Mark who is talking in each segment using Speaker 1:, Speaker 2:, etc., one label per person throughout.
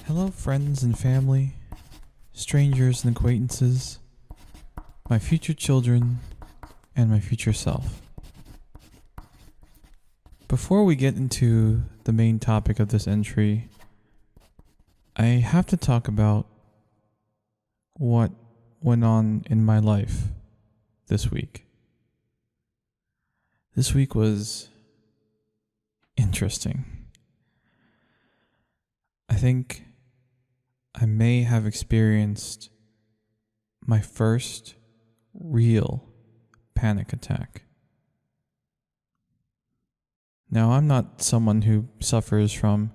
Speaker 1: Hello, friends and family, strangers and acquaintances, my future children, and my future self. Before we get into the main topic of this entry, I have to talk about what went on in my life this week. This week was interesting. I think I may have experienced my first real panic attack. Now, I'm not someone who suffers from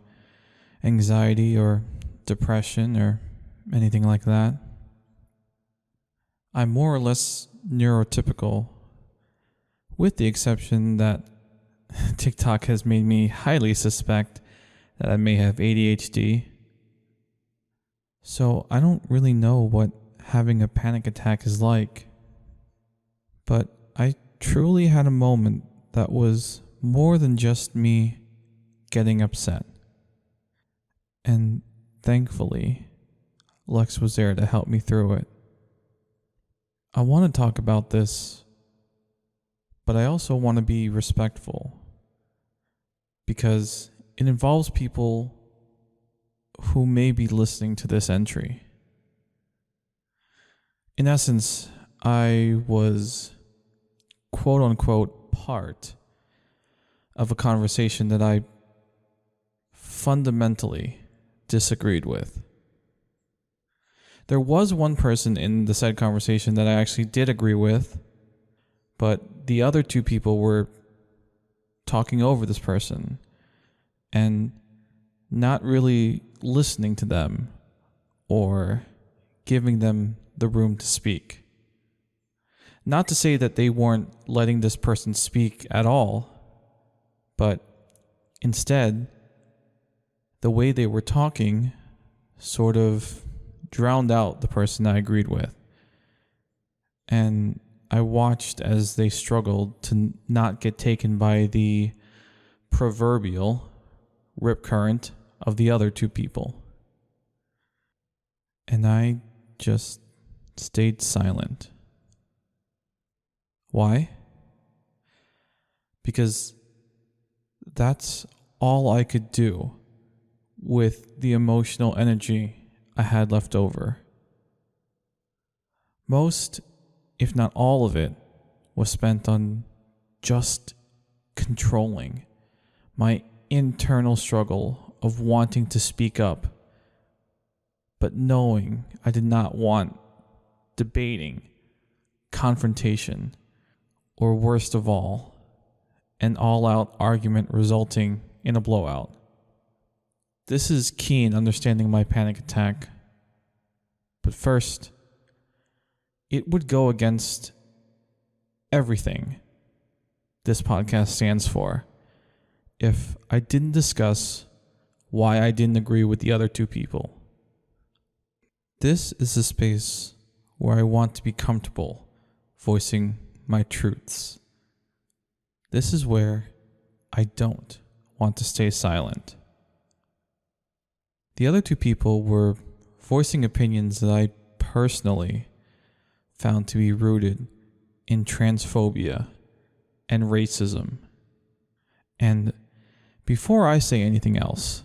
Speaker 1: anxiety or depression or anything like that. I'm more or less neurotypical, with the exception that TikTok has made me highly suspect that I may have ADHD. So I don't really know what having a panic attack is like. But I truly had a moment that was more than just me getting upset. And thankfully, Lex was there to help me through it. I want to talk about this, but I also want to be respectful because it involves people who may be listening to this entry. In essence, I was quote unquote part of a conversation that I fundamentally disagreed with. There was one person in the said conversation that I actually did agree with, but the other two people were talking over this person and not really listening to them or giving them the room to speak. Not to say that they weren't letting this person speak at all, but instead, the way they were talking sort of drowned out the person I agreed with. And I watched as they struggled to not get taken by the proverbial rip current of the other two people. And I just stayed silent. Why? Because that's all I could do with the emotional energy I had left over. Most, if not all of it, was spent on just controlling my internal struggle of wanting to speak up, but knowing I did not want debating, confrontation, or worst of all, an all-out argument resulting in a blowout. This is key in understanding my panic attack. But first, it would go against everything this podcast stands for if I didn't discuss why I didn't agree with the other two people. This is a space where I want to be comfortable voicing my truths. This is where I don't want to stay silent. The other two people were voicing opinions that I personally found to be rooted in transphobia and racism. And before I say anything else,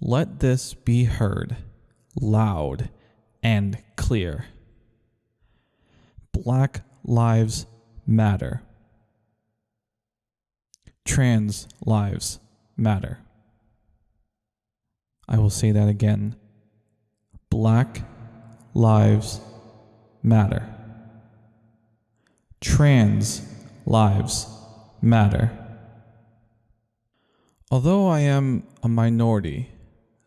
Speaker 1: let this be heard loud and clear. Black lives matter. Trans lives matter. I will say that again. Black lives matter. Trans lives matter. Although I am a minority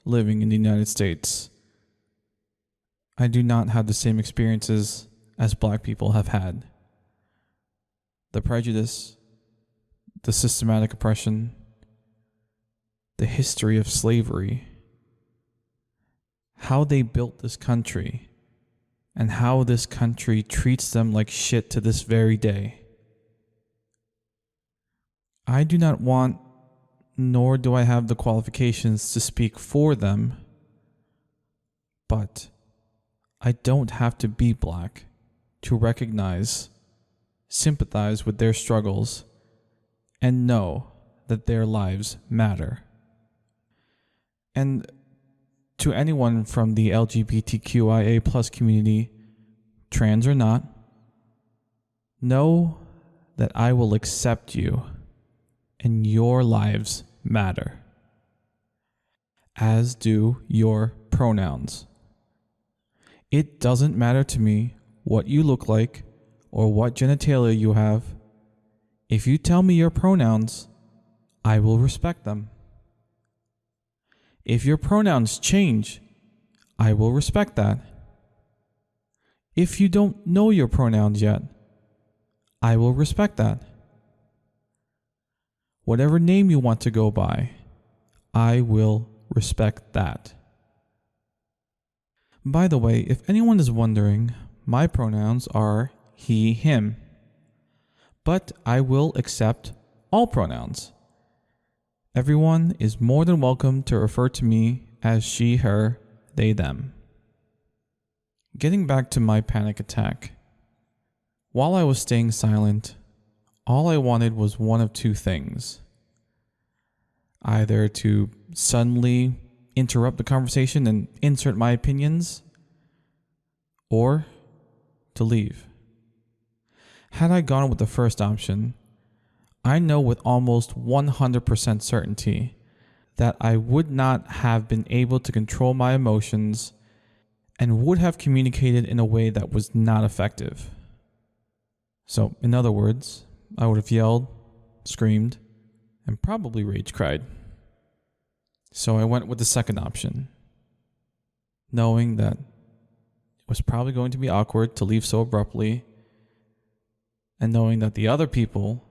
Speaker 1: living in the United States, I do not have the same experiences as black people have had. The prejudice, the systematic oppression, the history of slavery, how they built this country, and how this country treats them like shit to this very day. I do not want, nor do I have the qualifications to speak for them, But I don't have to be black to recognize, sympathize with their struggles, and know that their lives matter. And to anyone from the LGBTQIA plus community, trans or not, know that I will accept you and your lives matter, as do your pronouns. It doesn't matter to me what you look like or what genitalia you have. If you tell me your pronouns, I will respect them. If your pronouns change, I will respect that. If you don't know your pronouns yet, I will respect that. Whatever name you want to go by, I will respect that. By the way, if anyone is wondering, my pronouns are he, him. But I will accept all pronouns. Everyone is more than welcome to refer to me as she, her, they, them. Getting back to my panic attack. While I was staying silent, all I wanted was one of two things. Either to suddenly interrupt the conversation and insert my opinions, or to leave. Had I gone with the first option, I know with almost 100% certainty that I would not have been able to control my emotions and would have communicated in a way that was not effective. So, in other words, I would have yelled, screamed, and probably rage cried. So I went with the second option, knowing that it was probably going to be awkward to leave so abruptly, and knowing that the other people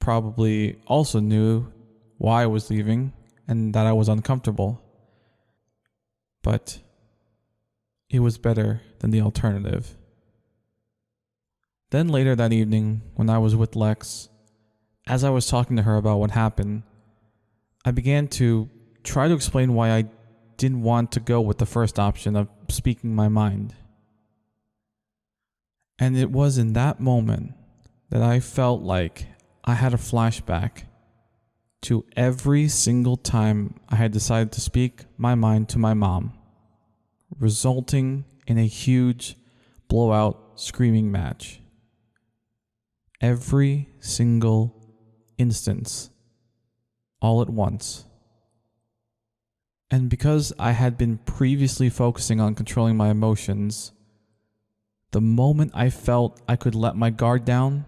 Speaker 1: probably also knew why I was leaving and that I was uncomfortable. But it was better than the alternative. Then later that evening, when I was with Lex, as I was talking to her about what happened, I began to try to explain why I didn't want to go with the first option of speaking my mind. And it was in that moment that I felt like I had a flashback to every single time I had decided to speak my mind to my mom, resulting in a huge blowout screaming match. Every single instance, all at once. And because I had been previously focusing on controlling my emotions, the moment I felt I could let my guard down,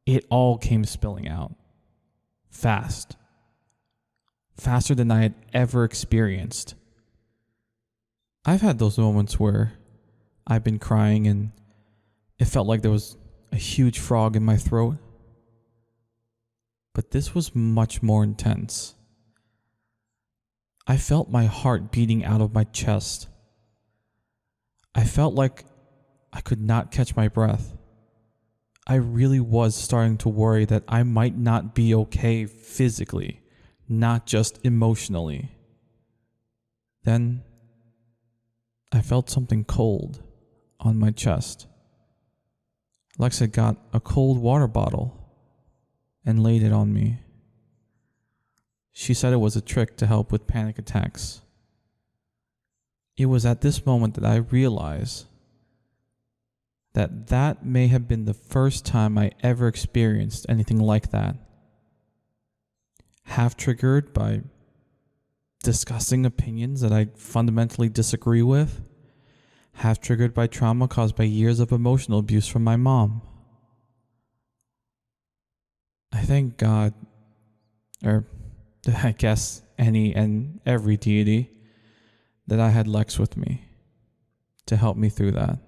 Speaker 1: it all came spilling out. Fast. Faster than I had ever experienced. I've had those moments where I've been crying and it felt like there was a huge frog in my throat. But this was much more intense. I felt my heart beating out of my chest. I felt like I could not catch my breath. I really was starting to worry that I might not be okay physically, not just emotionally. Then I felt something cold on my chest. Lex had got a cold water bottle and laid it on me. She said it was a trick to help with panic attacks. It was at this moment that I realized that may have been the first time I ever experienced anything like that. Half triggered by discussing opinions that I fundamentally disagree with, half triggered by trauma caused by years of emotional abuse from my mom. I thank God, or I guess any and every deity, that I had Lex with me to help me through that.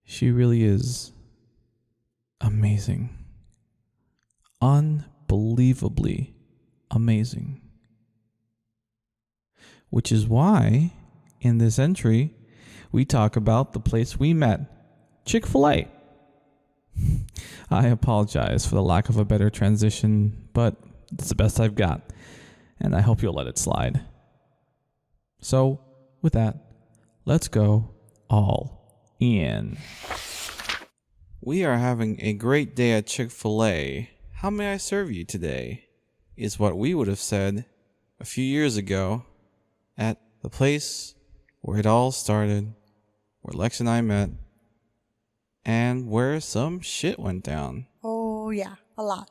Speaker 1: She really is amazing. Unbelievably amazing. Which is why, in this entry, we talk about the place we met, Chick-fil-A. I apologize for the lack of a better transition, but it's the best I've got, and I hope you'll let it slide. So, with that, let's go all in. We are having a great day at Chick-fil-A. How may I serve you today? Is what we would have said a few years ago at the place where it all started, where Lex and I met, and where some shit went down.
Speaker 2: Oh, yeah, a lot.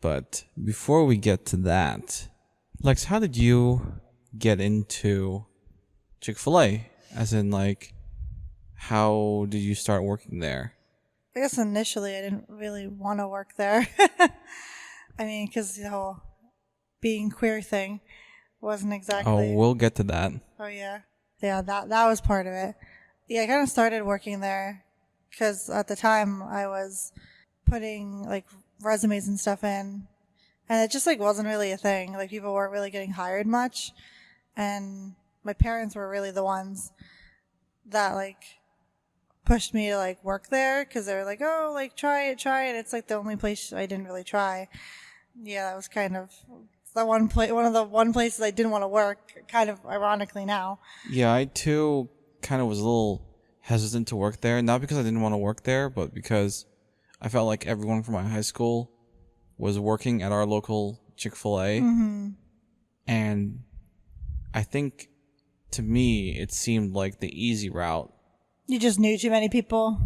Speaker 1: But before we get to that, Lex, how did you get into Chick-fil-A? As in, like, how did you start working there?
Speaker 2: I guess initially I didn't really want to work there. I mean, because the whole being queer thing wasn't exactly...
Speaker 1: Oh, we'll get to that.
Speaker 2: Oh, yeah. Yeah, that was part of it. Yeah, I kind of started working there because at the time I was putting, like, resumes and stuff in, and it just, like, wasn't really a thing. Like, people weren't really getting hired much, and my parents were really the ones that, like, pushed me to, like, work there because they were like, oh, like, try it. It's, like, the only place I didn't really try. Yeah, that was kind of one of the places I didn't want to work, kind of ironically now.
Speaker 1: Yeah, I too kind of was a little hesitant to work there. Not because I didn't want to work there, but because I felt like everyone from my high school was working at our local Chick-fil-A.
Speaker 2: Mm-hmm.
Speaker 1: And I think, to me, it seemed like the easy route.
Speaker 2: You just knew too many people?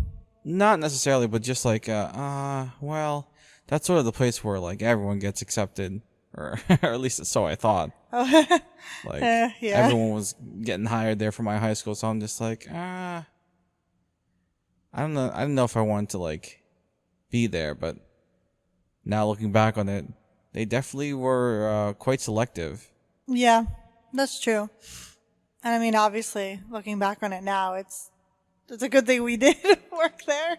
Speaker 1: Not necessarily, but just like, well, that's sort of the place where, like, everyone gets accepted. Or at least so I thought.
Speaker 2: Oh.
Speaker 1: Like,
Speaker 2: yeah.
Speaker 1: Everyone was getting hired there from my high school, so I'm just like, I don't know. I don't know if I wanted to, like, be there, but now looking back on it, they definitely were quite selective.
Speaker 2: Yeah, that's true. And I mean, obviously, looking back on it now, it's a good thing we did work there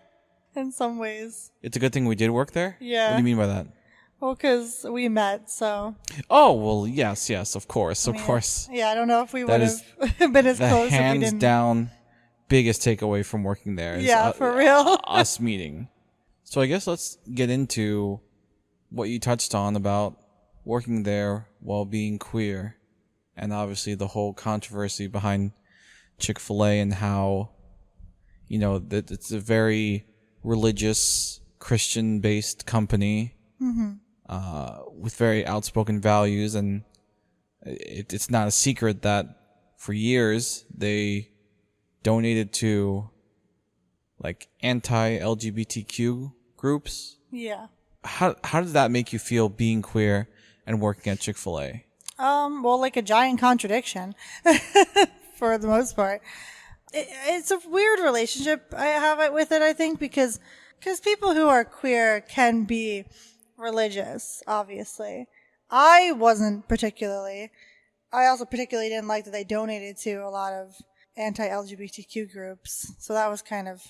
Speaker 2: in some ways.
Speaker 1: It's a good thing we did work there?
Speaker 2: Yeah.
Speaker 1: What do you mean by that?
Speaker 2: Well, because we met, so...
Speaker 1: Oh, well, yes, of course,
Speaker 2: I mean,
Speaker 1: of course.
Speaker 2: Yeah, I don't know if we would
Speaker 1: That is
Speaker 2: have been as
Speaker 1: the
Speaker 2: close if we
Speaker 1: hands
Speaker 2: didn't...
Speaker 1: down biggest takeaway from working there is
Speaker 2: Yeah, for real.
Speaker 1: us meeting. So I guess let's get into what you touched on about working there while being queer, and obviously the whole controversy behind Chick-fil-A and how, you know, that it's a very religious, Christian-based company.
Speaker 2: Mm-hmm.
Speaker 1: With very outspoken values, and it's not a secret that for years they donated to, like, anti-LGBTQ groups.
Speaker 2: Yeah.
Speaker 1: How did that make you feel being queer and working at Chick-fil-A?
Speaker 2: Well, like a giant contradiction for the most part. It's a weird relationship I have with it, I think, because people who are queer can be religious, obviously. I wasn't particularly. I also particularly didn't like that they donated to a lot of anti-LGBTQ groups. So that was kind of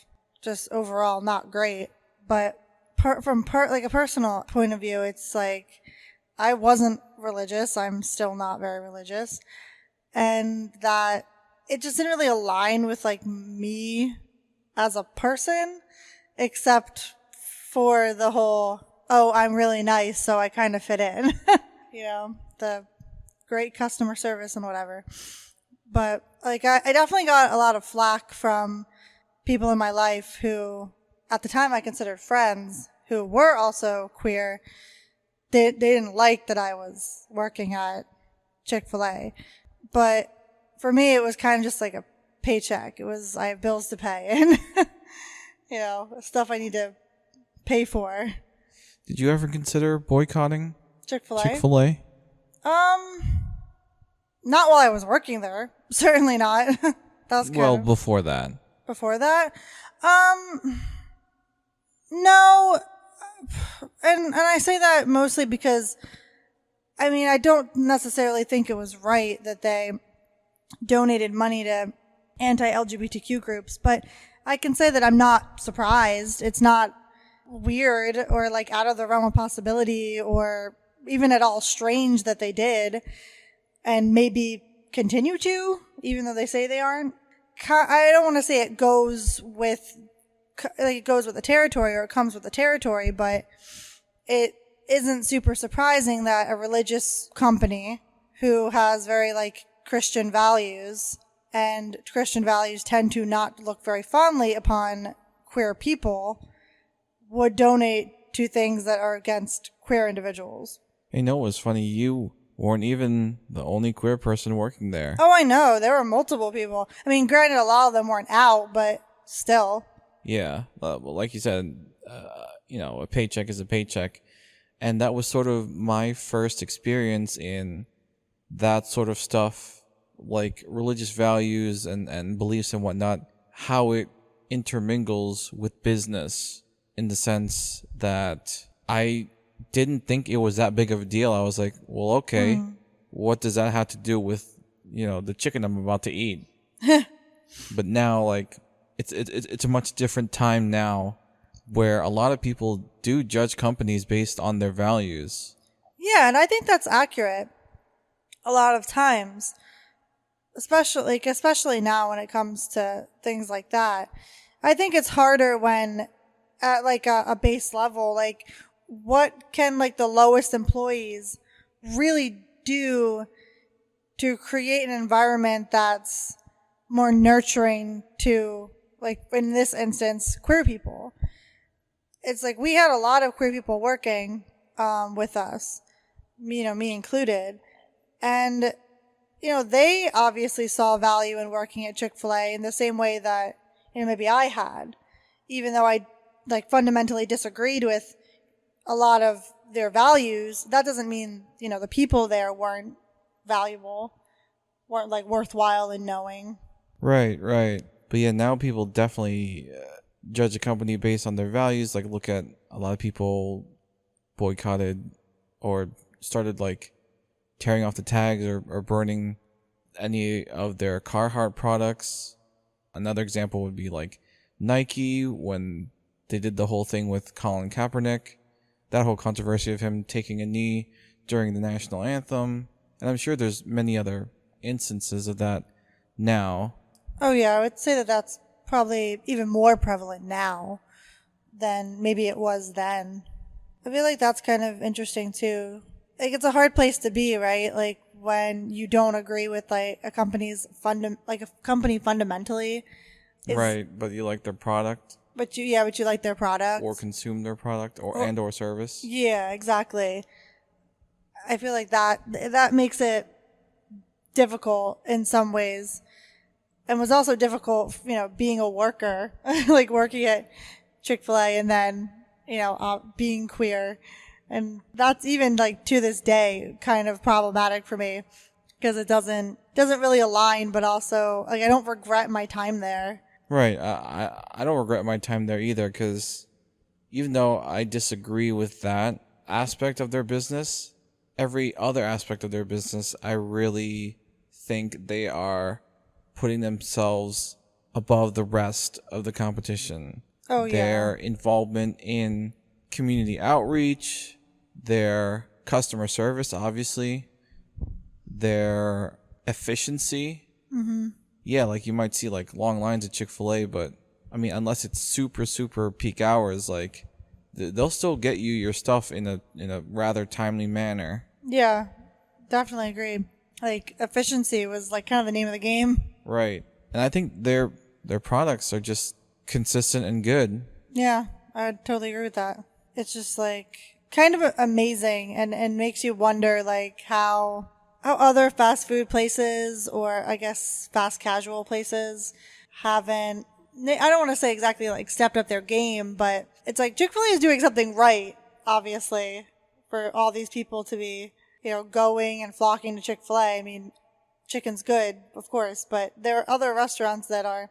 Speaker 2: just overall not great. But from a personal point of view, it's like I wasn't religious. I'm still not very religious. And that it just didn't really align with, like, me as a person, except for the whole, oh, I'm really nice, so I kind of fit in. You know, the great customer service and whatever. But, like, I definitely got a lot of flack from people in my life who, at the time I considered friends, who were also queer. They didn't like that I was working at Chick-fil-A. But for me, it was kind of just like a paycheck. It was, I have bills to pay and, you know, stuff I need to pay for.
Speaker 1: Did you ever consider boycotting
Speaker 2: Chick-fil-A?
Speaker 1: Chick-fil-A?
Speaker 2: Not while I was working there. Certainly not. That was
Speaker 1: Before that.
Speaker 2: Before that? No. And I say that mostly because, I mean, I don't necessarily think it was right that they donated money to anti-LGBTQ groups, but I can say that I'm not surprised. It's not weird or, like, out of the realm of possibility or even at all strange that they did and maybe continue to, even though they say they aren't. I don't want to say it goes with the territory or it comes with the territory, but it isn't super surprising that a religious company who has very, like, Christian values, and Christian values tend to not look very fondly upon queer people, would donate to things that are against queer individuals.
Speaker 1: You know what's funny? You weren't even the only queer person working there.
Speaker 2: Oh, I know. There were multiple people. I mean, granted, a lot of them weren't out, but still.
Speaker 1: Yeah. Well, like you said, a paycheck is a paycheck. And that was sort of my first experience in that sort of stuff, like religious values and beliefs and whatnot, how it intermingles with business, in the sense that I didn't think it was that big of a deal. I was like, well, okay, what does that have to do with, the chicken I'm about to eat? But now, like, it's a much different time now, where a lot of people do judge companies based on their values.
Speaker 2: Yeah, and I think that's accurate a lot of times, especially now when it comes to things like that. I think it's harder when at like a base level, like what can like the lowest employees really do to create an environment that's more nurturing to, like in this instance, queer people. It's like we had a lot of queer people working with us, me included. And, they obviously saw value in working at Chick-fil-A in the same way that, maybe I had. Even though I, like, fundamentally disagreed with a lot of their values, that doesn't mean, the people there weren't valuable, weren't, like, worthwhile in knowing.
Speaker 1: Right. But yeah, now people definitely judge a company based on their values. Like, look at a lot of people boycotted or started, like, tearing off the tags or burning any of their Carhartt products. Another example would be like Nike, when they did the whole thing with Colin Kaepernick, that whole controversy of him taking a knee during the national anthem. And I'm sure there's many other instances of that now.
Speaker 2: Oh yeah, I would say that that's probably even more prevalent now than maybe it was then. I feel like that's kind of interesting too. Like, it's a hard place to be, right? Like, when you don't agree with like a company's like a company fundamentally.
Speaker 1: Right, but you like their product.
Speaker 2: But you like their product.
Speaker 1: Or consume their product or service.
Speaker 2: Yeah, exactly. I feel like that makes it difficult in some ways. And was also difficult, being a worker, like working at Chick-fil-A and then, being queer. And that's even like to this day kind of problematic for me because it doesn't really align, but also like I don't regret my time there.
Speaker 1: Right. I don't regret my time there either, because even though I disagree with that aspect of their business, every other aspect of their business, I really think they are putting themselves above the rest of the competition.
Speaker 2: Oh, yeah.
Speaker 1: Their involvement in community outreach, their customer service, obviously, their efficiency.
Speaker 2: Mm-hmm.
Speaker 1: Yeah, like you might see like long lines at Chick-fil-A, but I mean, unless it's super, super peak hours, like they'll still get you your stuff in a rather timely manner.
Speaker 2: Yeah, definitely agree. Like, efficiency was like kind of the name of the game.
Speaker 1: Right. And I think their products are just consistent and good.
Speaker 2: Yeah, I would totally agree with that. It's just like kind of amazing and makes you wonder like how other fast food places, or I guess fast casual places, haven't, I don't want to say exactly like stepped up their game, but it's like Chick-fil-A is doing something right, obviously, for all these people to be, going and flocking to Chick-fil-A. I mean, chicken's good, of course, but there are other restaurants that are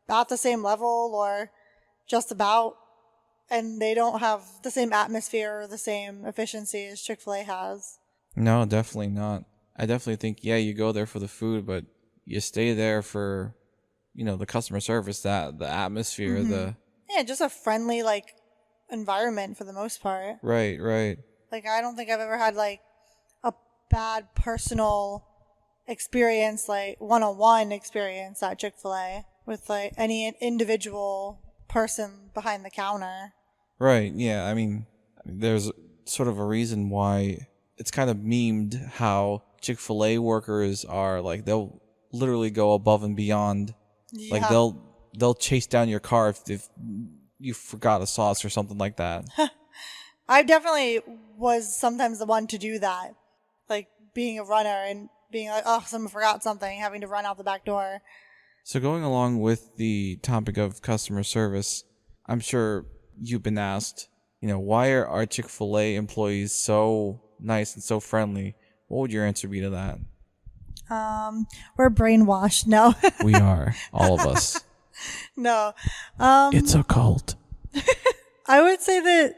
Speaker 2: at the same level or just about, and they don't have the same atmosphere or the same efficiency as Chick-fil-A has.
Speaker 1: No, definitely not. I definitely think, yeah, you go there for the food, but you stay there for, the customer service, the atmosphere,
Speaker 2: Yeah, just a friendly, like, environment for the most part.
Speaker 1: Right.
Speaker 2: Like, I don't think I've ever had, like, a bad personal experience, like, one-on-one experience at Chick-fil-A with, like, any individual person behind the counter.
Speaker 1: Right, yeah. I mean, there's sort of a reason why it's kind of memed how Chick-fil-A workers are like, they'll literally go above and beyond.
Speaker 2: Yeah.
Speaker 1: Like they'll chase down your car if you forgot a sauce or something like that.
Speaker 2: I definitely was sometimes the one to do that. Like being a runner and being like, oh, someone forgot something, having to run out the back door.
Speaker 1: So going along with the topic of customer service, I'm sure you've been asked, why are our Chick-fil-A employees so nice and so friendly? What would your answer be to that?
Speaker 2: We're brainwashed. No.
Speaker 1: We are, all of us.
Speaker 2: No.
Speaker 1: It's a cult.
Speaker 2: I would say that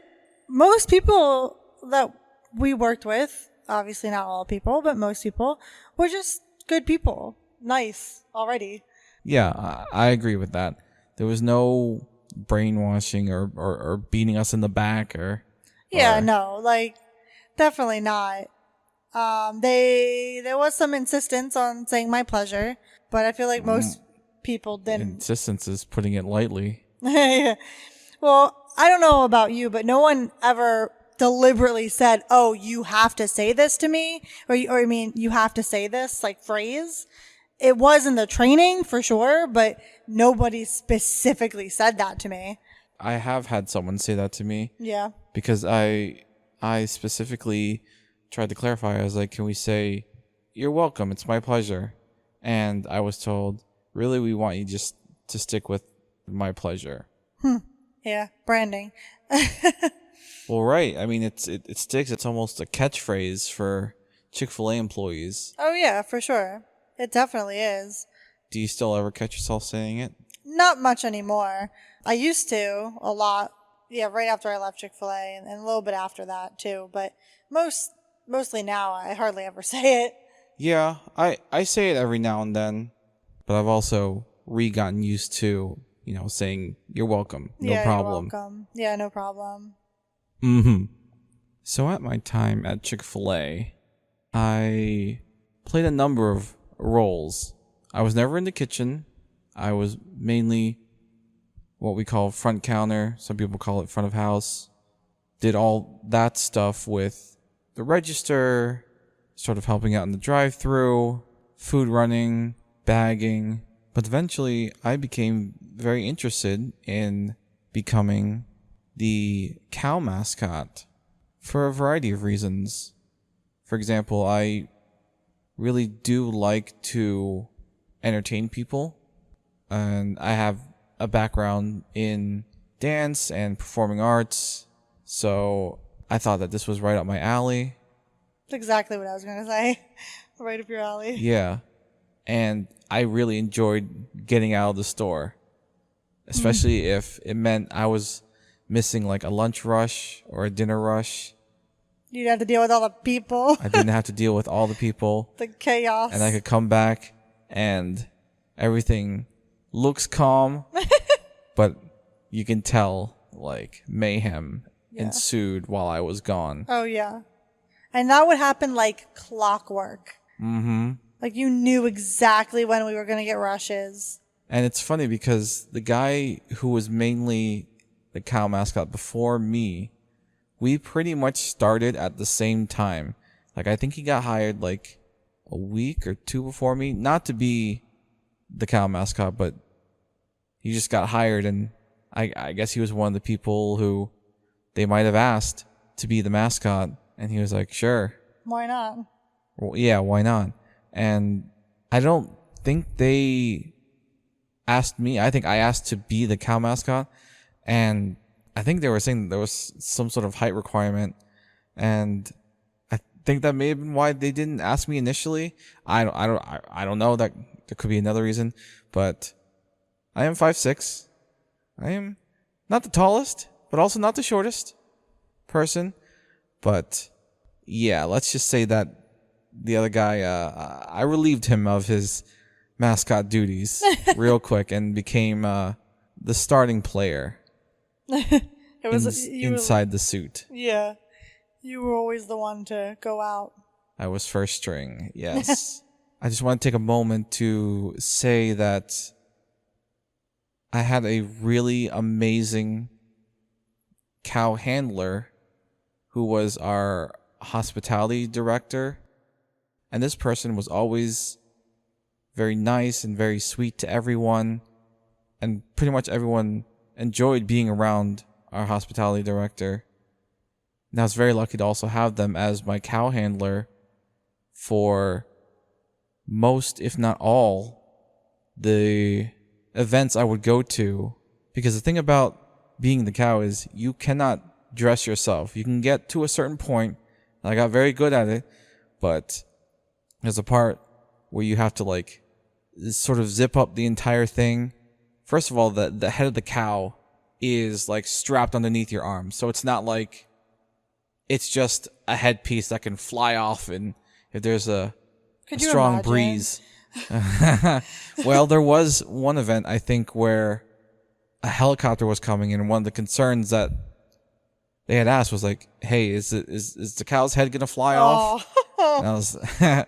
Speaker 2: most people that we worked with, obviously not all people, but most people, were just good people. Nice already.
Speaker 1: Yeah, I agree with that. There was no brainwashing or beating us in the back
Speaker 2: No, like definitely not. There was some insistence on saying my pleasure, but I feel like most people didn't.
Speaker 1: Insistence is putting it lightly.
Speaker 2: Yeah. Well, I don't know about you, but no one ever deliberately said, "Oh, you have to say this to me," you have to say this like phrase. It was in the training for sure, but nobody specifically said that to me.
Speaker 1: I have had someone say that to me.
Speaker 2: Yeah.
Speaker 1: Because I specifically tried to clarify. I was like, can we say, "You're welcome, it's my pleasure"? And I was told, really, we want you just to stick with "my pleasure."
Speaker 2: Yeah, branding.
Speaker 1: Well, right. I mean, it sticks. It's almost a catchphrase for Chick-fil-A employees.
Speaker 2: Oh yeah, for sure. It definitely is.
Speaker 1: Do you still ever catch yourself saying it?
Speaker 2: Not much anymore. I used to a lot. Yeah, right after I left Chick-fil-A and a little bit after that too. But mostly now I hardly ever say it.
Speaker 1: Yeah, I say it every now and then, but I've also gotten used to, saying "you're welcome, no problem."
Speaker 2: You're welcome. Yeah, no problem.
Speaker 1: So at my time at Chick-fil-A, I played a number of roles. I was never in the kitchen. I was mainly what we call front counter. Some people call it front of house. Did all that stuff with the register, sort of helping out in the drive-thru, food running, bagging. But eventually, I became very interested in becoming the cow mascot for a variety of reasons. For example, I really do like to entertain people, and I have a background in dance and performing arts, so I thought that this was right up my alley.
Speaker 2: That's exactly what I was going to say. Right up your alley.
Speaker 1: Yeah, and I really enjoyed getting out of the store, especially if it meant I was missing like a lunch rush or a dinner rush.
Speaker 2: You'd have to deal with all the people.
Speaker 1: I didn't have to deal with all the people.
Speaker 2: The chaos.
Speaker 1: And I could come back and everything looks calm, but you can tell like mayhem ensued while I was gone.
Speaker 2: Oh, yeah. And that would happen like clockwork. Like you knew exactly when we were going to get rushes.
Speaker 1: And it's funny because the guy who was mainly the cow mascot before me, we pretty much started at the same time. Like I think he got hired like a week or two before me, not to be the cow mascot, but he just got hired, and I guess he was one of the people who they might have asked to be the mascot, and he was like, sure.
Speaker 2: Why not?
Speaker 1: Well, yeah, why not? And I don't think they asked me. I think I asked to be the cow mascot, and I think they were saying that there was some sort of height requirement, and I think that may have been why they didn't ask me initially. I don't know. That there could be another reason, but I am 5'6". I am not the tallest, but also not the shortest person. But yeah, let's just say that the other guy, I relieved him of his mascot duties real quick and became the starting player.
Speaker 2: It was
Speaker 1: inside the suit.
Speaker 2: Yeah. You were always the one to go out.
Speaker 1: I was first string, yes. I just want to take a moment to say that I had a really amazing cow handler who was our hospitality director. And this person was always very nice and very sweet to everyone. And pretty much everyone enjoyed being around our hospitality director. And I was very lucky to also have them as my cow handler for most, if not all, the events I would go to. Because the thing about being the cow is you cannot dress yourself. You can get to a certain point, and I got very good at it, but there's a part where you have to like sort of zip up the entire thing. First of all, the head of the cow is like strapped underneath your arm, so it's not like it's just a headpiece that can fly off and if there's a strong breeze. Well, there was one event, I think, where a helicopter was coming in, and one of the concerns that they had asked was like, hey, is the cow's head going to fly off? And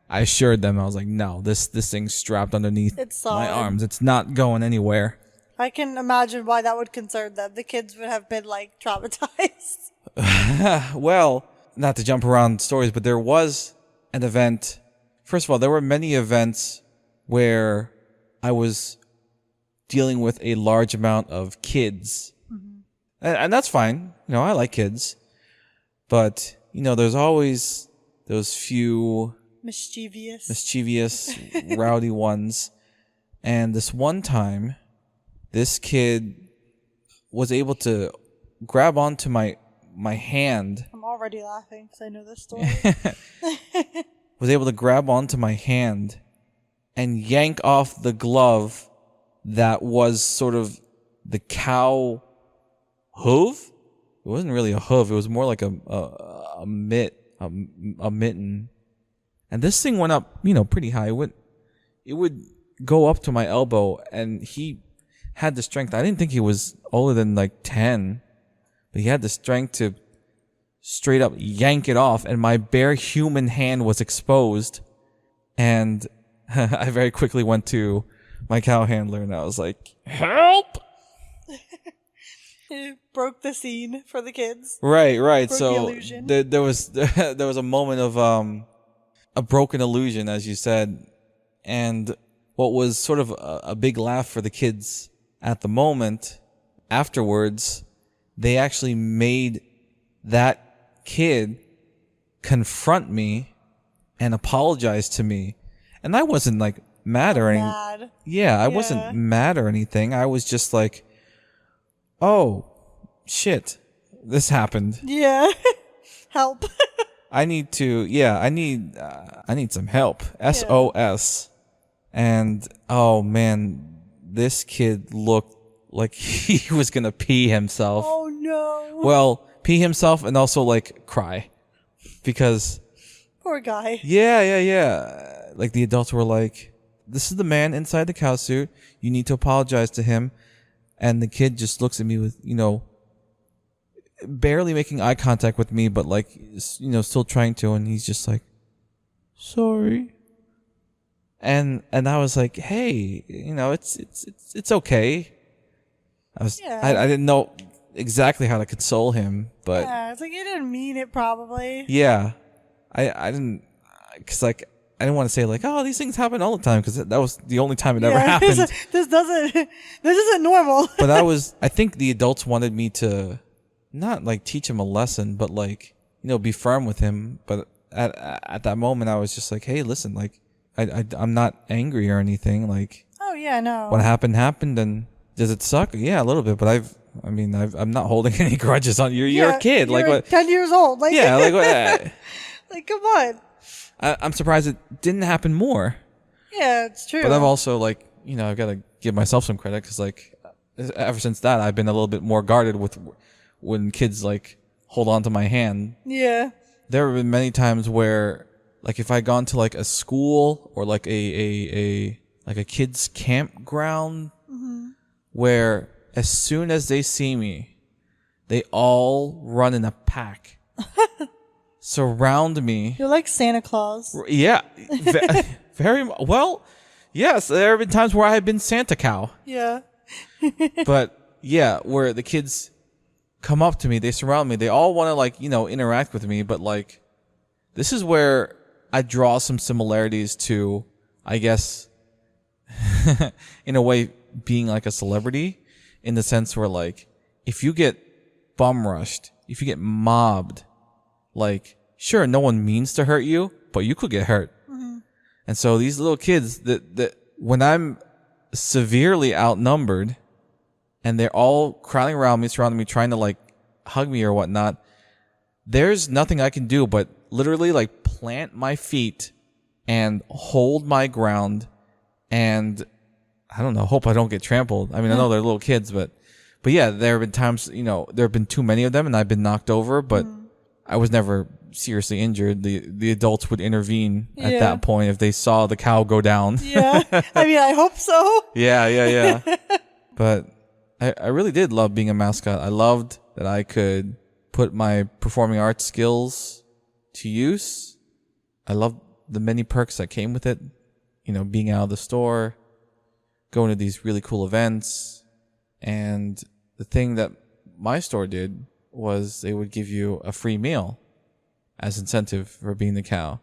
Speaker 1: I assured them, I was like, no, this thing's strapped underneath my arms. It's not going anywhere.
Speaker 2: I can imagine why that would concern them. The kids would have been like traumatized.
Speaker 1: Well, not to jump around stories, but there was an event. First of all, there were many events where I was dealing with a large amount of kids. Mm-hmm. And that's fine. I like kids. But, there's always those few mischievous, rowdy ones. And this one time, this kid was able to grab onto my hand.
Speaker 2: I'm already laughing because I know this story.
Speaker 1: Was able to grab onto my hand and yank off the glove that was sort of the cow hoof. It wasn't really a hoof. It was more like a mitten. And this thing went up, pretty high. It would go up to my elbow, and he had the strength. I didn't think he was older than like 10, but he had the strength to straight up yank it off, and my bare human hand was exposed. And I very quickly went to my cow handler, and I was like, help!
Speaker 2: It broke the scene for the kids.
Speaker 1: Right.
Speaker 2: Broke
Speaker 1: So
Speaker 2: the illusion.
Speaker 1: there was a moment of a broken illusion, as you said, and what was sort of a big laugh for the kids at the moment, afterwards, they actually made that kid confront me and apologize to me. And I wasn't like mad or anything. Yeah, I wasn't mad or anything. I was just like, oh, shit, this happened.
Speaker 2: Yeah. Help.
Speaker 1: I need some help. SOS. And, oh man, this kid looked like he was gonna pee himself.
Speaker 2: Oh no.
Speaker 1: Well, pee himself and also like cry. Because...
Speaker 2: Poor guy.
Speaker 1: Yeah. Like the adults were like, this is the man inside the cow suit. You need to apologize to him. And the kid just looks at me with, barely making eye contact with me, but like, still trying to. And he's just like, sorry. And I was like, hey, it's okay. I didn't know exactly how to console him, but
Speaker 2: yeah, it's like you didn't mean it, probably.
Speaker 1: Yeah, I didn't, because like I didn't want to say like, oh, these things happen all the time, because that was the only time it ever happened.
Speaker 2: This isn't normal.
Speaker 1: But I think the adults wanted me to not like teach him a lesson, but like be firm with him. But at that moment, I was just like, hey, listen, like I'm not angry or anything. Like,
Speaker 2: oh yeah, no.
Speaker 1: What happened, and does it suck? Yeah, a little bit, but I'm not holding any grudges on you. You're a kid.
Speaker 2: You're
Speaker 1: like what?
Speaker 2: 10 years old. Like,
Speaker 1: yeah, like what?
Speaker 2: Like, come on.
Speaker 1: I'm surprised it didn't happen more.
Speaker 2: Yeah, it's true.
Speaker 1: But I've also I've got to give myself some credit, because like ever since that, I've been a little bit more guarded with when kids like hold on to my hand.
Speaker 2: Yeah.
Speaker 1: There have been many times where like if I gone to like a school or like a kids campground, mm-hmm. where as soon as they see me, they all run in a pack. Surround me.
Speaker 2: You're like Santa Claus.
Speaker 1: Yeah. Very well. Yes, there have been times where I have been Santa cow.
Speaker 2: Yeah.
Speaker 1: But yeah, where the kids come up to me, they surround me, they all want to interact with me, but like this is where I draw some similarities to, I guess, in a way, being like a celebrity, in the sense where, like, if you get bum rushed, if you get mobbed, like, sure, no one means to hurt you, but you could get hurt. Mm-hmm. And so these little kids, that when I'm severely outnumbered and they're all crowding around me, surrounding me, trying to like hug me or whatnot, there's nothing I can do but literally like plant my feet and hold my ground, and I don't know, hope I don't get trampled. I mean, I know they're little kids, but yeah, there have been times, there have been too many of them and I've been knocked over, but I was never seriously injured. The adults would intervene at that point if they saw the cow go down.
Speaker 2: Yeah. I mean, I hope so.
Speaker 1: Yeah. But I really did love being a mascot. I loved that I could put my performing arts skills to use. I loved the many perks that came with it. Being out of the store, going to these really cool events. And the thing that my store did was they would give you a free meal as incentive for being the cow.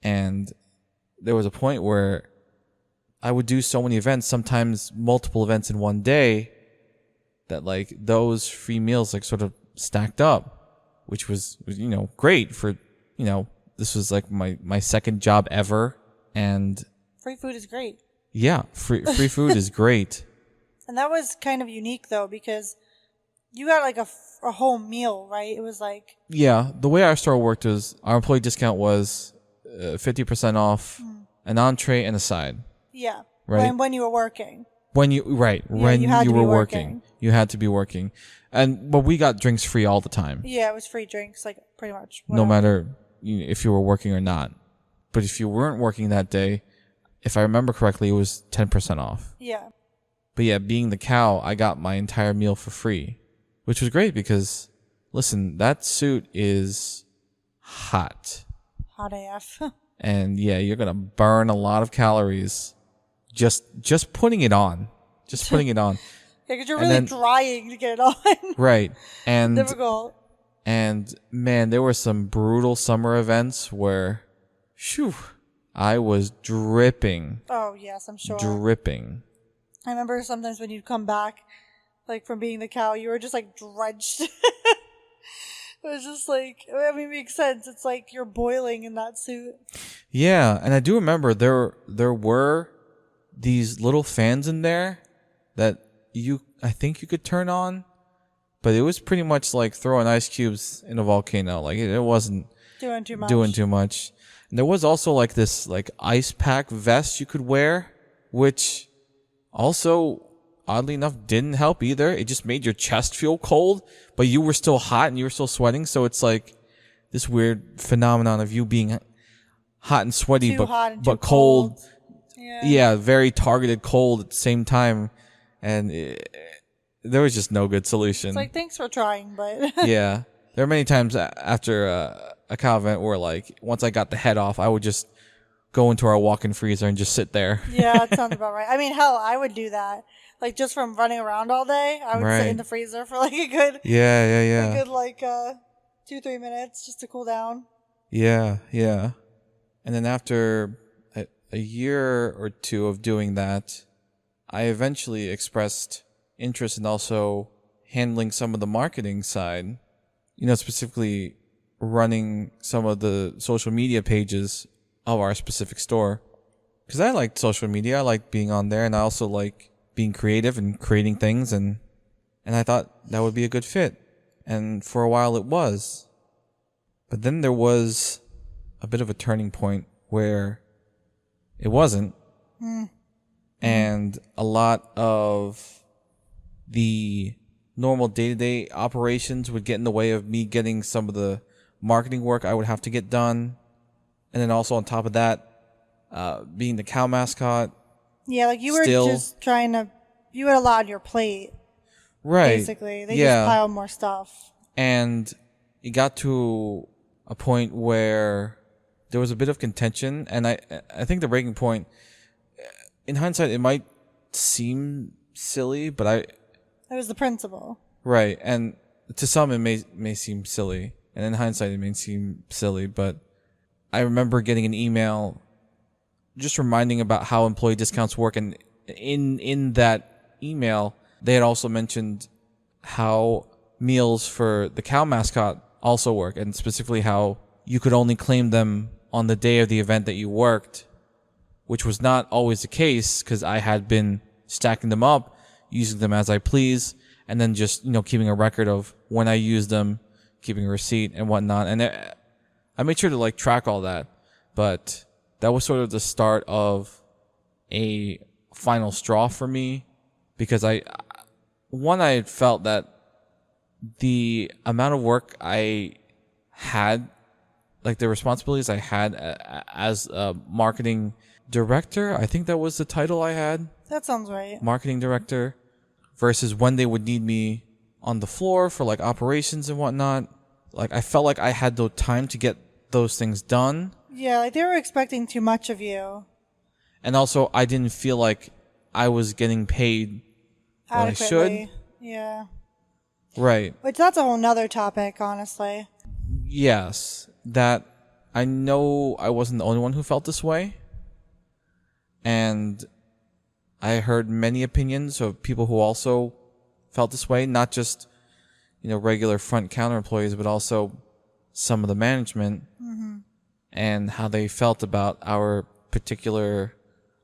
Speaker 1: And there was a point where I would do so many events, sometimes multiple events in one day, that like those free meals like sort of stacked up, which was great for, this was like my second job ever. And
Speaker 2: free food is great.
Speaker 1: Yeah, free food is great.
Speaker 2: And that was kind of unique though, because you got like a whole meal, right? It was like...
Speaker 1: Yeah, the way our store worked was our employee discount was 50% off an entree and a side.
Speaker 2: Yeah,
Speaker 1: right.
Speaker 2: When you were working.
Speaker 1: When you were working, you had to be working, but we got drinks free all the time.
Speaker 2: Yeah, it was free drinks, like pretty much.
Speaker 1: No matter if you were working or not. But if you weren't working that day, if I remember correctly, it was 10% off.
Speaker 2: Yeah.
Speaker 1: But yeah, being the cow, I got my entire meal for free, which was great because, listen, that suit is hot.
Speaker 2: Hot AF.
Speaker 1: And yeah, you're going to burn a lot of calories just putting it on. Just putting it on.
Speaker 2: Yeah, because you're really trying to get it on.
Speaker 1: Right. And
Speaker 2: difficult.
Speaker 1: And man, there were some brutal summer events where, I was dripping.
Speaker 2: Oh, yes, I'm sure.
Speaker 1: Dripping.
Speaker 2: I remember sometimes when you'd come back, like from being the cow, you were just like drenched. It was just like, I mean, it makes sense. It's like you're boiling in that suit.
Speaker 1: Yeah, and I do remember there were these little fans in there that I think you could turn on, but it was pretty much like throwing ice cubes in a volcano. Like it wasn't
Speaker 2: doing too much. And
Speaker 1: there was also like this like ice pack vest you could wear, which also oddly enough didn't help either. It just made your chest feel cold, but you were still hot and you were still sweating. So it's like this weird phenomenon of you being hot and sweaty, but cold. Yeah, very targeted cold at the same time. And there was just no good solution.
Speaker 2: It's like, thanks for trying, but...
Speaker 1: Yeah. There are many times after a cow event where, like, once I got the head off, I would just go into our walk-in freezer and just sit there.
Speaker 2: Yeah, that sounds about right. I mean, hell, I would do that. Like, just from running around all day, I would sit in the freezer for, like, a good...
Speaker 1: Yeah.
Speaker 2: A good, like, 2-3 minutes just to cool down.
Speaker 1: Yeah. And then after a year or two of doing that, I eventually expressed interest in also handling some of the marketing side, specifically running some of the social media pages of our specific store. Because I liked social media, I liked being on there, and I also like being creative and creating things, and I thought that would be a good fit. And for a while it was. But then there was a bit of a turning point where it wasn't. And a lot of the normal day-to-day operations would get in the way of me getting some of the marketing work I would have to get done. And then also on top of that, being the cow mascot.
Speaker 2: Yeah, like you were just trying to... You had a lot on your plate.
Speaker 1: Right.
Speaker 2: Basically. They just piled more stuff.
Speaker 1: And it got to a point where there was a bit of contention. And I think the breaking point... In hindsight, it might seem silly, but it
Speaker 2: was the principle.
Speaker 1: Right, and to some it may seem silly, and in hindsight it may seem silly, but I remember getting an email just reminding about how employee discounts work, and in that email they had also mentioned how meals for the cow mascot also work, and specifically how you could only claim them on the day of the event that you worked, which was not always the case because I had been stacking them up, using them as I please, and then just, keeping a record of when I used them, keeping a receipt and whatnot. And I made sure to track all that, but that was sort of the start of a final straw for me, because I had felt that the amount of work I had, the responsibilities I had as a marketing director, I think that was the title I had.
Speaker 2: That sounds right.
Speaker 1: Marketing director, versus when they would need me on the floor for operations and whatnot. I felt like I had the time to get those things done.
Speaker 2: Yeah, they were expecting too much of you.
Speaker 1: And also, I didn't feel like I was getting paid what I should.
Speaker 2: Yeah.
Speaker 1: Right.
Speaker 2: Which that's a whole nother topic, honestly.
Speaker 1: Yes. That I know I wasn't the only one who felt this way. And I heard many opinions of people who also felt this way, not just, regular front counter employees, but also some of the management, and how they felt about our particular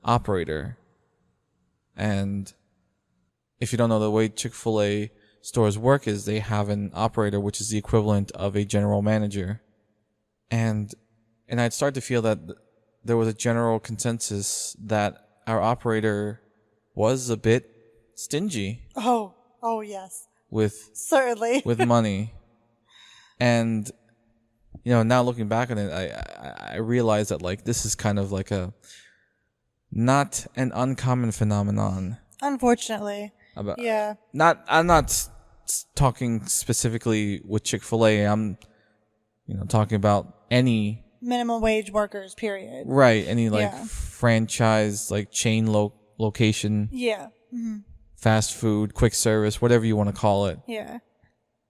Speaker 1: operator. And if you don't know, the way Chick-fil-A stores work is they have an operator, which is the equivalent of a general manager. And I'd start to feel that there was a general consensus that our operator was a bit stingy.
Speaker 2: Oh yes.
Speaker 1: Certainly. With money. And, now looking back on it, I realized that this is kind of a not an uncommon phenomenon.
Speaker 2: Unfortunately. Yeah.
Speaker 1: I'm not talking specifically with Chick-fil-A. I'm, talking about any
Speaker 2: minimum wage workers, period.
Speaker 1: Right. Any franchise, chain location.
Speaker 2: Yeah. Mm-hmm.
Speaker 1: Fast food, quick service, whatever you want to call it.
Speaker 2: Yeah.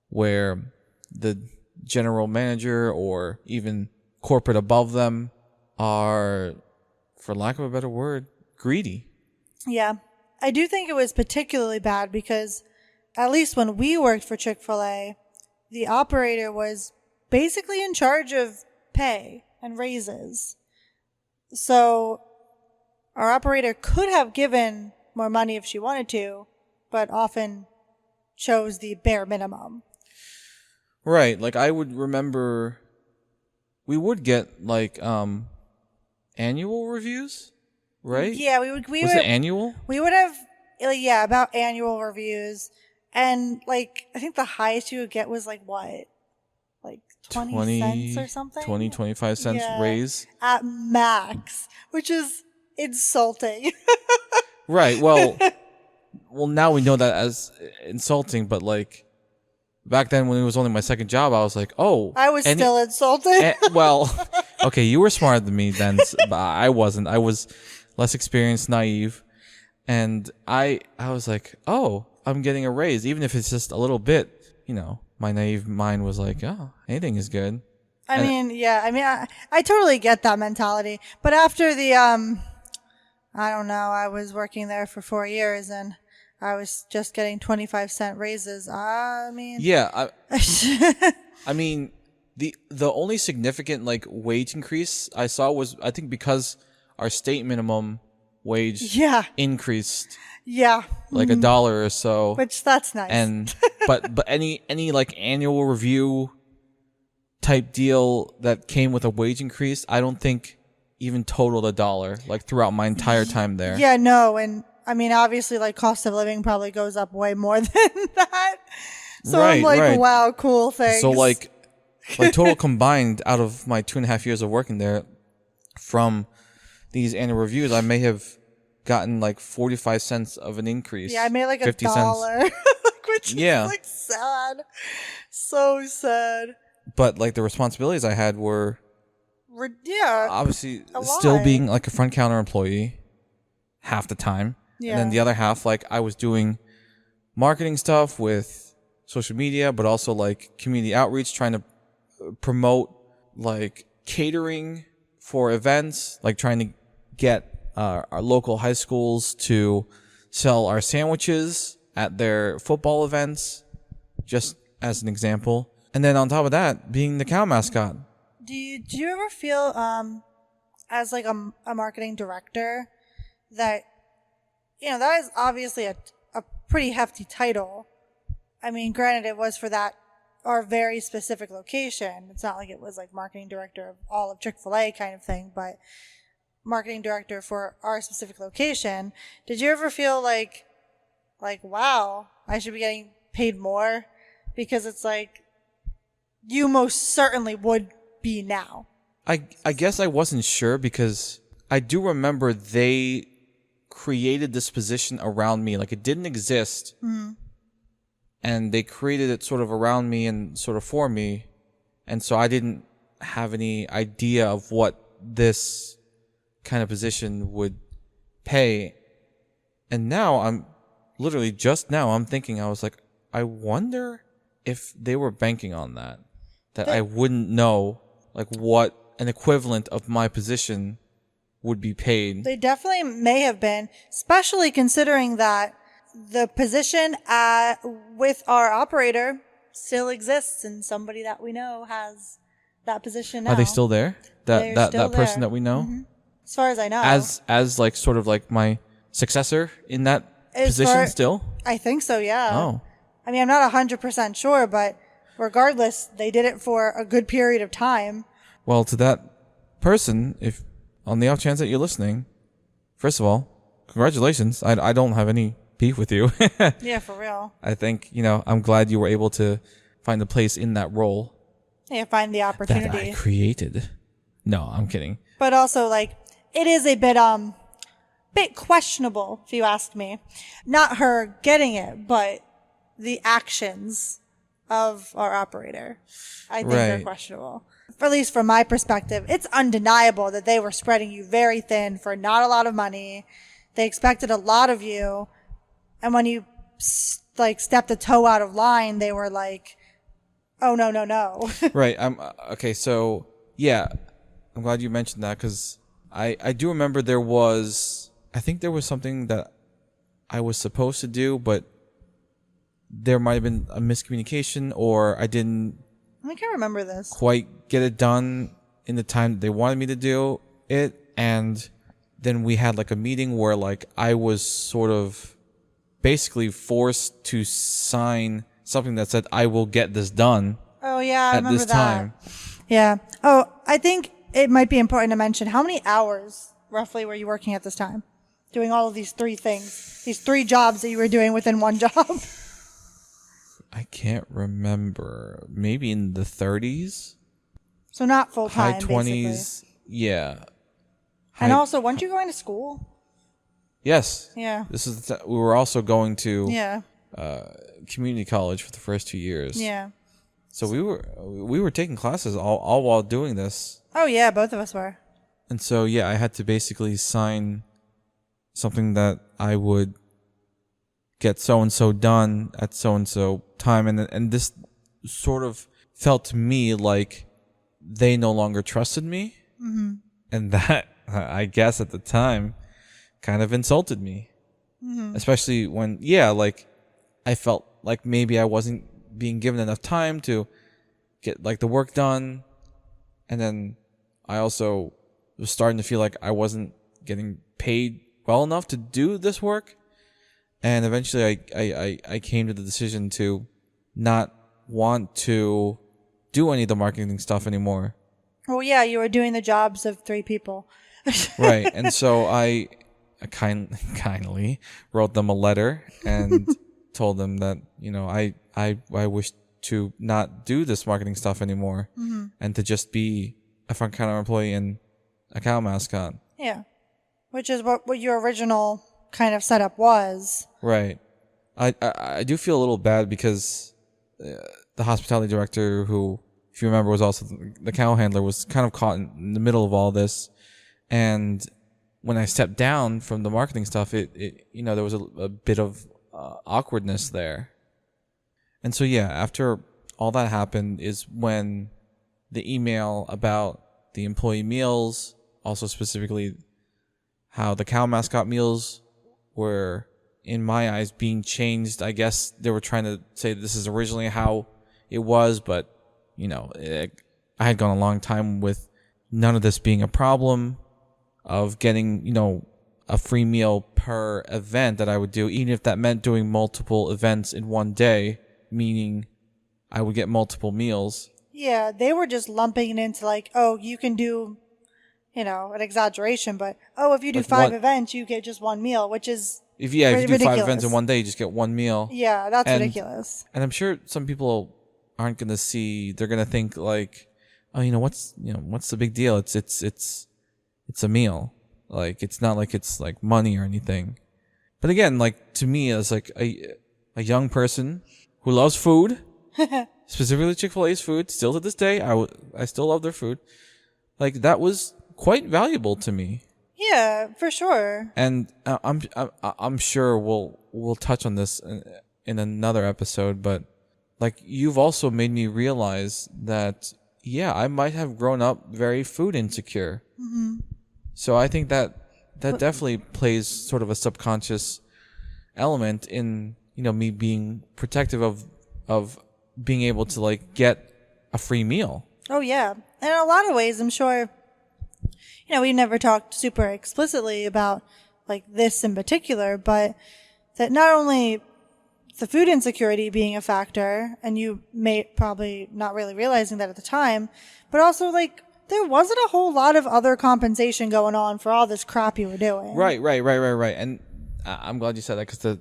Speaker 1: Where the general manager or even corporate above them are, for lack of a better word, greedy.
Speaker 2: Yeah. I do think it was particularly bad because at least when we worked for Chick-fil-A, the operator was basically in charge of pay and raises. So our operator could have given more money if she wanted to, but often chose the bare minimum.
Speaker 1: Right. I would remember we would get annual reviews, right?
Speaker 2: Yeah, was
Speaker 1: it annual?
Speaker 2: We would have about annual reviews. And I think the highest you would get was what? 20 cents or something?
Speaker 1: 20, 25 cents raise?
Speaker 2: At max, which is insulting.
Speaker 1: Right. Well, now we know that as insulting, but back then when it was only my second job, I was like, oh.
Speaker 2: I was still insulted.
Speaker 1: Well, okay, you were smarter than me then, but I wasn't. I was less experienced, naive. And I was like, oh, I'm getting a raise, even if it's just a little bit. My naive mind was like, oh, anything is good.
Speaker 2: I totally get that mentality. But after the, I don't know, I was working there for 4 years and I was just getting 25-cent raises.
Speaker 1: Yeah. The only significant wage increase I saw was, I think, because our state minimum wage increased.
Speaker 2: Yeah.
Speaker 1: $1 or so.
Speaker 2: Which that's nice.
Speaker 1: And but any annual review type deal that came with a wage increase, I don't think even totaled $1 throughout my entire time there.
Speaker 2: Yeah, no, and obviously cost of living probably goes up way more than that. So right, I'm wow, cool, thanks.
Speaker 1: So total combined out of my 2.5 years of working there, from these annual reviews, I may have gotten 45 cents of an increase.
Speaker 2: Yeah, I made $1, which is sad. So sad.
Speaker 1: But the responsibilities I had were obviously still being a front counter employee half the time. Yeah. And then the other half, I was doing marketing stuff with social media, but also community outreach, trying to promote catering for events, like trying to get our local high schools to sell our sandwiches at their football events, just as an example. And then on top of that, being the cow mascot.
Speaker 2: Do you ever feel as like a marketing director that that is obviously a pretty hefty title. I mean, granted, it was for that our very specific location. It's not like it was like marketing director of all of Chick-fil-A kind of thing, but marketing director for our specific location. Did you ever feel like wow, I should be getting paid more? Because it's like you most certainly would be now.
Speaker 1: I guess I wasn't sure because I do remember they created this position around me. Like, it didn't exist. Mm-hmm. And they created it sort of around me and sort of for me. And so I didn't have any idea of what this kind of position would pay. And now I'm thinking, I was like, I wonder if they were banking on that I wouldn't know like what an equivalent of my position would be paid.
Speaker 2: They definitely may have been, especially considering that the position with our operator still exists and somebody that we know has that position now.
Speaker 1: Are they still there? That person that we know?
Speaker 2: Mm-hmm. As far as I know.
Speaker 1: As like sort of like my successor in that position still?
Speaker 2: I think so, yeah.
Speaker 1: Oh.
Speaker 2: I mean, I'm not 100% sure, but regardless, they did it for a good period of time.
Speaker 1: Well, to that person, if on the off chance that you're listening, first of all, congratulations. I don't have any beef with you.
Speaker 2: Yeah, for real.
Speaker 1: I think, I'm glad you were able to find a place in that role.
Speaker 2: Yeah, find the opportunity.
Speaker 1: That I created. No, I'm kidding.
Speaker 2: But also, like, it is a bit questionable, if you ask me. Not her getting it, but the actions of our operator, I think, are questionable. At least from my perspective, it's undeniable that they were spreading you very thin for not a lot of money. They expected a lot of you. And when you stepped a toe out of line, they were like, oh, no.
Speaker 1: Right. Okay. So yeah, I'm glad you mentioned that because I do remember I think there was something that I was supposed to do, but there might have been a miscommunication or I think I remember this. Quite get it done in the time that they wanted me to do it. And then we had like a meeting where like I was sort of basically forced to sign something that said I will get this done.
Speaker 2: Oh yeah, I remember that. Time. Yeah. Oh, I think it might be important to mention how many hours roughly were you working at this time? Doing all of these three things, these three jobs that you were doing within one job.
Speaker 1: I can't remember. Maybe in the 30s.
Speaker 2: So not full time.
Speaker 1: High 20s.
Speaker 2: Basically.
Speaker 1: Yeah.
Speaker 2: And also, weren't you going to school?
Speaker 1: Yes.
Speaker 2: Yeah.
Speaker 1: We were also going to
Speaker 2: yeah.
Speaker 1: Community college for the first 2 years.
Speaker 2: Yeah.
Speaker 1: So we were taking classes all while doing this.
Speaker 2: Oh yeah, both of us were.
Speaker 1: And so yeah, I had to basically sign something that I would get so and so done at so and so time, and this sort of felt to me like they no longer trusted me, and that I guess at the time kind of insulted me, especially when like I felt like maybe I wasn't being given enough time to get like the work done, and then I also was starting to feel like I wasn't getting paid well enough to do this work. And eventually I came to the decision to not want to do any of the marketing stuff anymore.
Speaker 2: Oh yeah, you were doing the jobs of three people.
Speaker 1: Right. And so I kindly wrote them a letter and told them that, I wish to not do this marketing stuff anymore, and to just be a front counter employee and a cow mascot. Yeah.
Speaker 2: Which is what your original kind of setup was.
Speaker 1: Right. I do feel a little bad because the hospitality director, who, if you remember, was also the cow handler, was kind of caught in the middle of all this. And when I stepped down from the marketing stuff, it there was a bit of awkwardness there. And so yeah, after all that happened is when the email about the employee meals, also specifically how the cow mascot meals were, in my eyes, being changed. I guess they were trying to say this is originally how it was, but, I had gone a long time with none of this being a problem, of getting, a free meal per event that I would do, even if that meant doing multiple events in one day, meaning I would get multiple meals.
Speaker 2: Yeah, they were just lumping it into like, oh, you can do, an exaggeration, but if you do
Speaker 1: Like
Speaker 2: 5 events, you get just one meal, which is
Speaker 1: if you do
Speaker 2: ridiculous.
Speaker 1: 5 events in one day, you just get one meal.
Speaker 2: Yeah, that's ridiculous.
Speaker 1: And I'm sure some people aren't going to see, they're going to think like, oh, what's the big deal? It's a meal. Like, it's not like it's like money or anything. But again, like, to me, as like a young person who loves food, specifically Chick-fil-A's food, still to this day, I still love their food. Like, that was quite valuable to me.
Speaker 2: Yeah, for sure.
Speaker 1: And I'm sure we'll touch on this in another episode, but like, you've also made me realize that, yeah, I might have grown up very food insecure.
Speaker 2: Mm-hmm.
Speaker 1: So I think that definitely plays sort of a subconscious element in, me being protective of being able to like get a free meal.
Speaker 2: Oh, yeah. And in a lot of ways, I'm sure, we never talked super explicitly about like this in particular, but that not only the food insecurity being a factor, and you may probably not really realizing that at the time, but also like there wasn't a whole lot of other compensation going on for all this crap you were doing.
Speaker 1: Right. And I'm glad you said that, because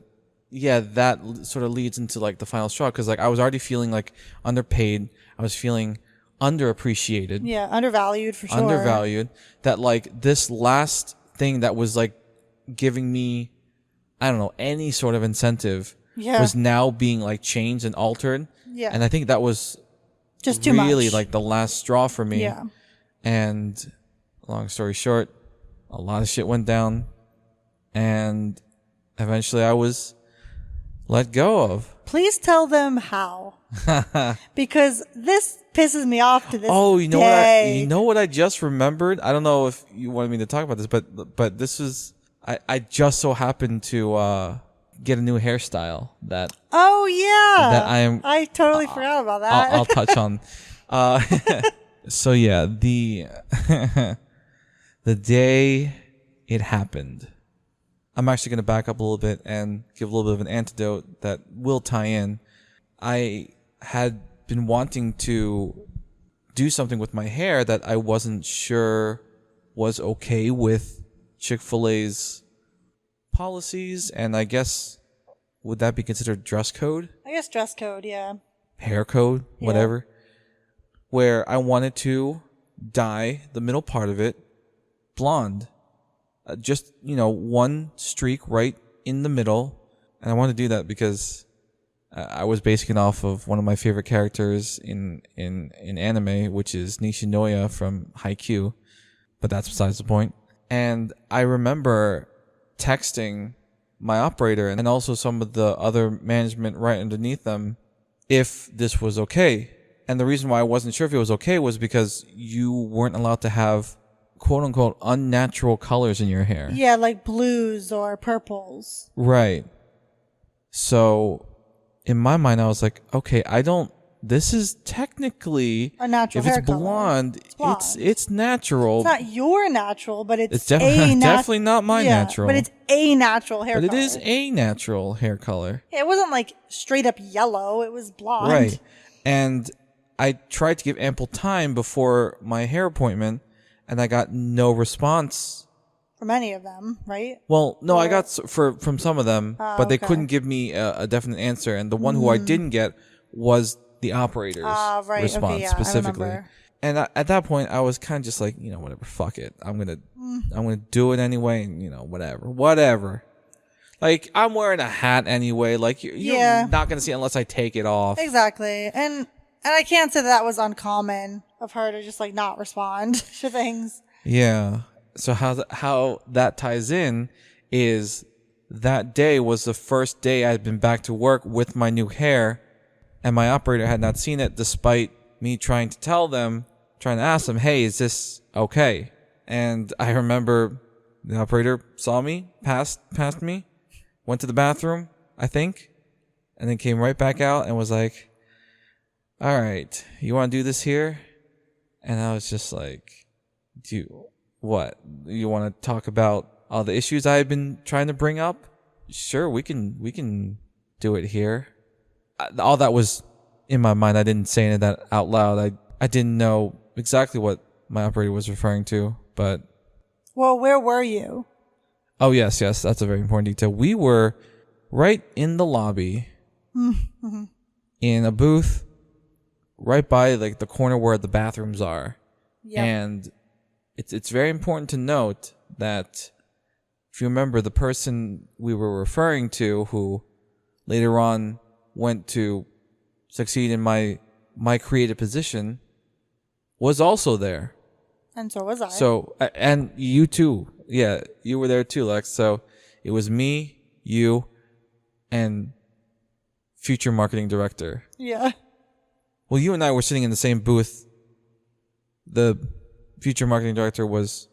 Speaker 1: that sort of leads into like the final straw, because like I was already feeling like underpaid. I was feeling underappreciated.
Speaker 2: Yeah, undervalued for sure.
Speaker 1: Undervalued. That like this last thing that was like giving me, I don't know, any sort of incentive was now being like changed and altered.
Speaker 2: Yeah.
Speaker 1: And I think that was
Speaker 2: just too much.
Speaker 1: Really like the last straw for me.
Speaker 2: Yeah.
Speaker 1: And long story short, a lot of shit went down, and eventually I was let go of.
Speaker 2: Please tell them how. Because this pisses me off to this
Speaker 1: day. You know what I just remembered? I don't know if you wanted me to talk about this, but this was, I just so happened to get a new hairstyle that I
Speaker 2: totally forgot about that.
Speaker 1: I'll touch on. So yeah, the day it happened, I'm actually going to back up a little bit and give a little bit of an antidote that will tie in. I had been wanting to do something with my hair that I wasn't sure was okay with Chick-fil-A's policies, and I guess, would that be considered dress code?
Speaker 2: I guess dress code, yeah.
Speaker 1: Hair code, whatever. Where I wanted to dye the middle part of it blonde. Just, one streak right in the middle. And I wanted to do that because I was basing it off of one of my favorite characters in anime, which is Nishinoya from Haikyuu. But that's besides the point. And I remember texting my operator and also some of the other management right underneath them if this was okay. And the reason why I wasn't sure if it was okay was because you weren't allowed to have quote unquote unnatural colors in your hair.
Speaker 2: Yeah, like blues or purples.
Speaker 1: Right. So in my mind, I was like, okay, this is technically
Speaker 2: a natural
Speaker 1: if
Speaker 2: hair
Speaker 1: it's
Speaker 2: color.
Speaker 1: blonde, it's natural.
Speaker 2: It's not your natural, but it's
Speaker 1: definitely not my natural.
Speaker 2: But it's a natural hair color.
Speaker 1: But it is a natural hair color.
Speaker 2: Yeah, it wasn't like straight up yellow. It was blonde.
Speaker 1: Right. And I tried to give ample time before my hair appointment, and I got no response.
Speaker 2: From any of them, right?
Speaker 1: Well, no, I got from some of them, but they couldn't give me a definite answer. And the one who I didn't get was the operator's response specifically. And at that point, I was kind of just like, whatever, fuck it. I'm gonna do it anyway, and whatever. Like, I'm wearing a hat anyway. Like, you're not gonna see it unless I take it off.
Speaker 2: Exactly, and I can't say that was uncommon of her to just like not respond to things.
Speaker 1: Yeah. So how that ties in is that day was the first day I had been back to work with my new hair, and my operator had not seen it despite me trying to tell them trying to ask them, hey, is this okay? And I remember the operator saw me, passed me, went to the bathroom, I think, and then came right back out and was like, all right, you want to do this here? And I was just like, what? You want to talk about all the issues I've been trying to bring up? Sure, we can do it here. All that was in my mind. I didn't say any of that out loud. I didn't know exactly what my operator was referring to, but...
Speaker 2: Well, where were you?
Speaker 1: Oh, yes, that's a very important detail. We were right in the lobby, in a booth, right by like the corner where the bathrooms are. Yep. And it's very important to note that if you remember, the person we were referring to, who later on went to succeed in my creative position, was also there.
Speaker 2: And so was I.
Speaker 1: So, and you too. Yeah, you were there too, Lex. So it was me, you, and future marketing director.
Speaker 2: Yeah.
Speaker 1: Well, you and I were sitting in the same booth. The future marketing director was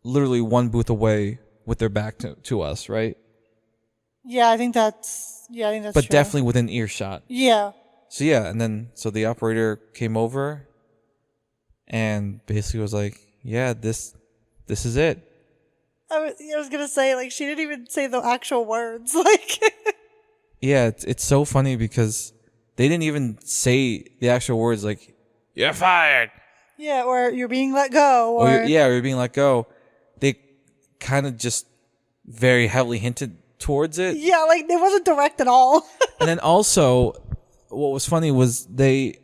Speaker 1: literally one booth away with their back to us, right?
Speaker 2: Yeah, I think that's
Speaker 1: but
Speaker 2: true.
Speaker 1: Definitely within earshot.
Speaker 2: Yeah.
Speaker 1: So yeah, and then so the operator came over and basically was like, yeah, this is it.
Speaker 2: I was gonna say, like, she didn't even say the actual words. Like,
Speaker 1: yeah, it's so funny because they didn't even say the actual words, like, you're fired.
Speaker 2: Yeah, or you're being let go. Or
Speaker 1: you're being let go. They kind of just very heavily hinted towards it.
Speaker 2: Yeah, like, it wasn't direct at all.
Speaker 1: And then also, what was funny was they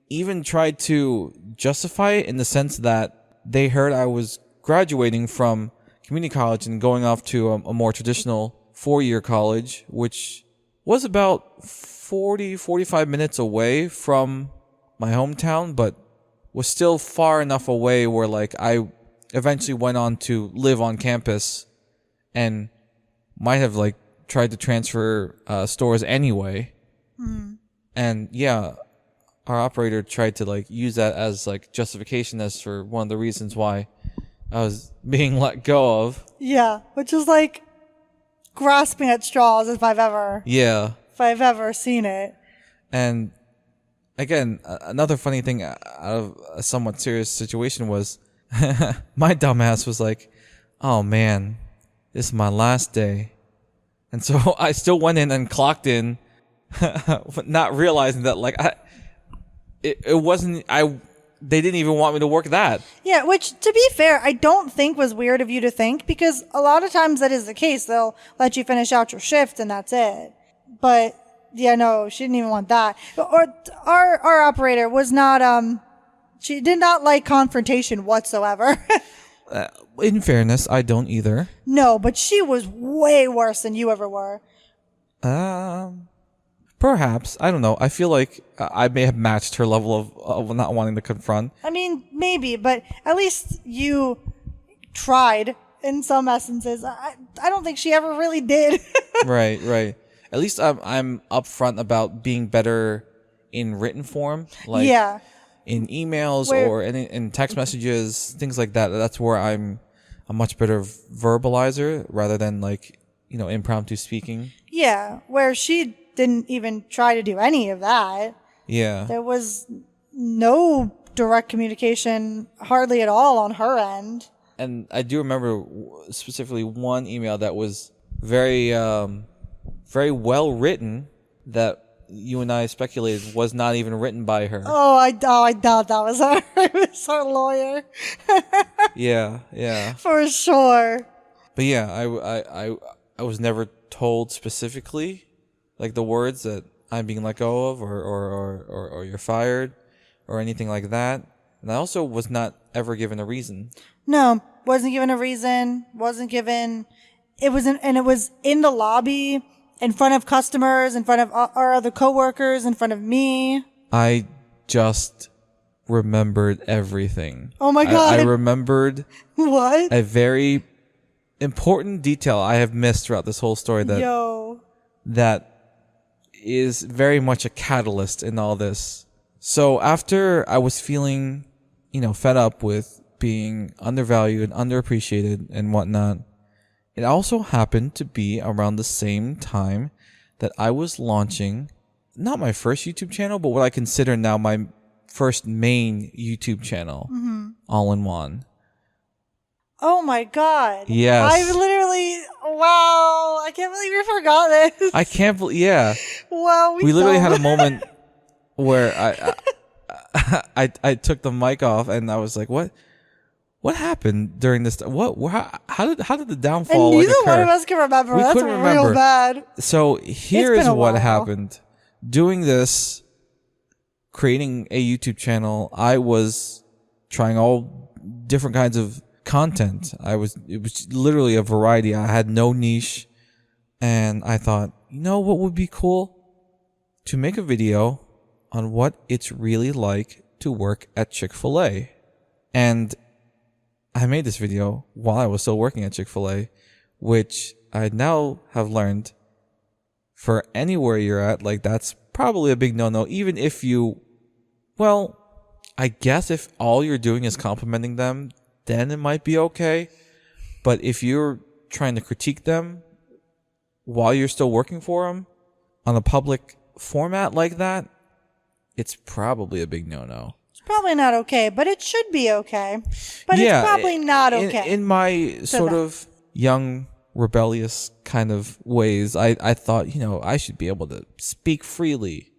Speaker 1: even tried to justify it in the sense that they heard I was graduating from community college and going off to a more traditional 4-year college, which was about 45 minutes away from my hometown, but was still far enough away where, like, I eventually went on to live on campus and might have, like, tried to transfer stores anyway. And yeah, our operator tried to, like, use that as, like, justification as for one of the reasons why I was being let go of.
Speaker 2: Yeah, which is like grasping at straws if I've ever seen it. And
Speaker 1: again, another funny thing out of a somewhat serious situation was my dumbass was like, oh man, this is my last day. And so I still went in and clocked in, not realizing that, like, they didn't even want me to work that.
Speaker 2: Yeah, which, to be fair, I don't think was weird of you to think, because a lot of times that is the case. They'll let you finish out your shift and that's it. But yeah, no, she didn't even want that. Or our operator was not, she did not like confrontation whatsoever.
Speaker 1: In fairness, I don't either.
Speaker 2: No, but she was way worse than you ever were.
Speaker 1: Perhaps. I don't know. I feel like I may have matched her level of not wanting to confront.
Speaker 2: I mean, maybe, but at least you tried in some essences. I don't think she ever really did.
Speaker 1: Right. At least I'm upfront about being better in written form. Like, yeah. In emails or in text messages, things like that. That's where I'm a much better verbalizer rather than, like, impromptu speaking.
Speaker 2: Yeah, where she didn't even try to do any of that.
Speaker 1: Yeah.
Speaker 2: There was no direct communication hardly at all on her end.
Speaker 1: And I do remember specifically one email that was very, very well written that you and I speculated was not even written by her.
Speaker 2: Oh, I doubt that was her. It was her lawyer.
Speaker 1: Yeah.
Speaker 2: For sure.
Speaker 1: But yeah, I was never told specifically, like, the words that I'm being let go of or you're fired or anything like that. And I also was not ever given a reason.
Speaker 2: No, wasn't given a reason. Wasn't given. It was in the lobby, in front of customers, in front of our other coworkers, in front of me.
Speaker 1: I just remembered everything.
Speaker 2: Oh my God.
Speaker 1: I remembered
Speaker 2: what?
Speaker 1: A very important detail I have missed throughout this whole story that is very much a catalyst in all this. So after I was feeling fed up with being undervalued, underappreciated, and whatnot. It also happened to be around the same time that I was launching, not my first YouTube channel, but what I consider now my first main YouTube channel, all in one.
Speaker 2: Oh my God.
Speaker 1: Yes.
Speaker 2: Wow. I can't believe you forgot this.
Speaker 1: I can't believe, yeah.
Speaker 2: Wow.
Speaker 1: We literally had a moment where I took the mic off and I was like, what happened during this? How did the downfall
Speaker 2: and neither
Speaker 1: occur?
Speaker 2: one of us can remember.
Speaker 1: We
Speaker 2: That's
Speaker 1: couldn't
Speaker 2: real
Speaker 1: remember.
Speaker 2: bad.
Speaker 1: So here is what
Speaker 2: while.
Speaker 1: happened. Doing this, creating a YouTube channel, I was trying all different kinds of content. It was literally a variety. I had no niche, and I thought, what would be cool? To make a video on what it's really like to work at Chick-fil-A. And I made this video while I was still working at Chick-fil-A, which I now have learned for anywhere you're at, like that's probably a big no-no. Even if I guess if all you're doing is complimenting them, then it might be okay. But if you're trying to critique them while you're still working for them on a public format like that, it's probably a big no-no.
Speaker 2: It's probably not okay, but it should be okay. But it's probably not okay.
Speaker 1: In my sort of young, rebellious kind of ways, I thought, I should be able to speak freely.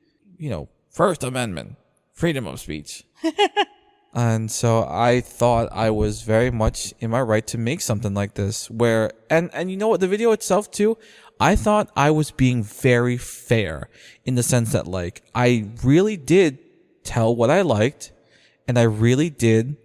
Speaker 1: First Amendment, freedom of speech. And so I thought I was very much in my right to make something like this where, and you know what, the video itself too, I thought I was being very fair in the sense that like, I really did tell what I liked and I really did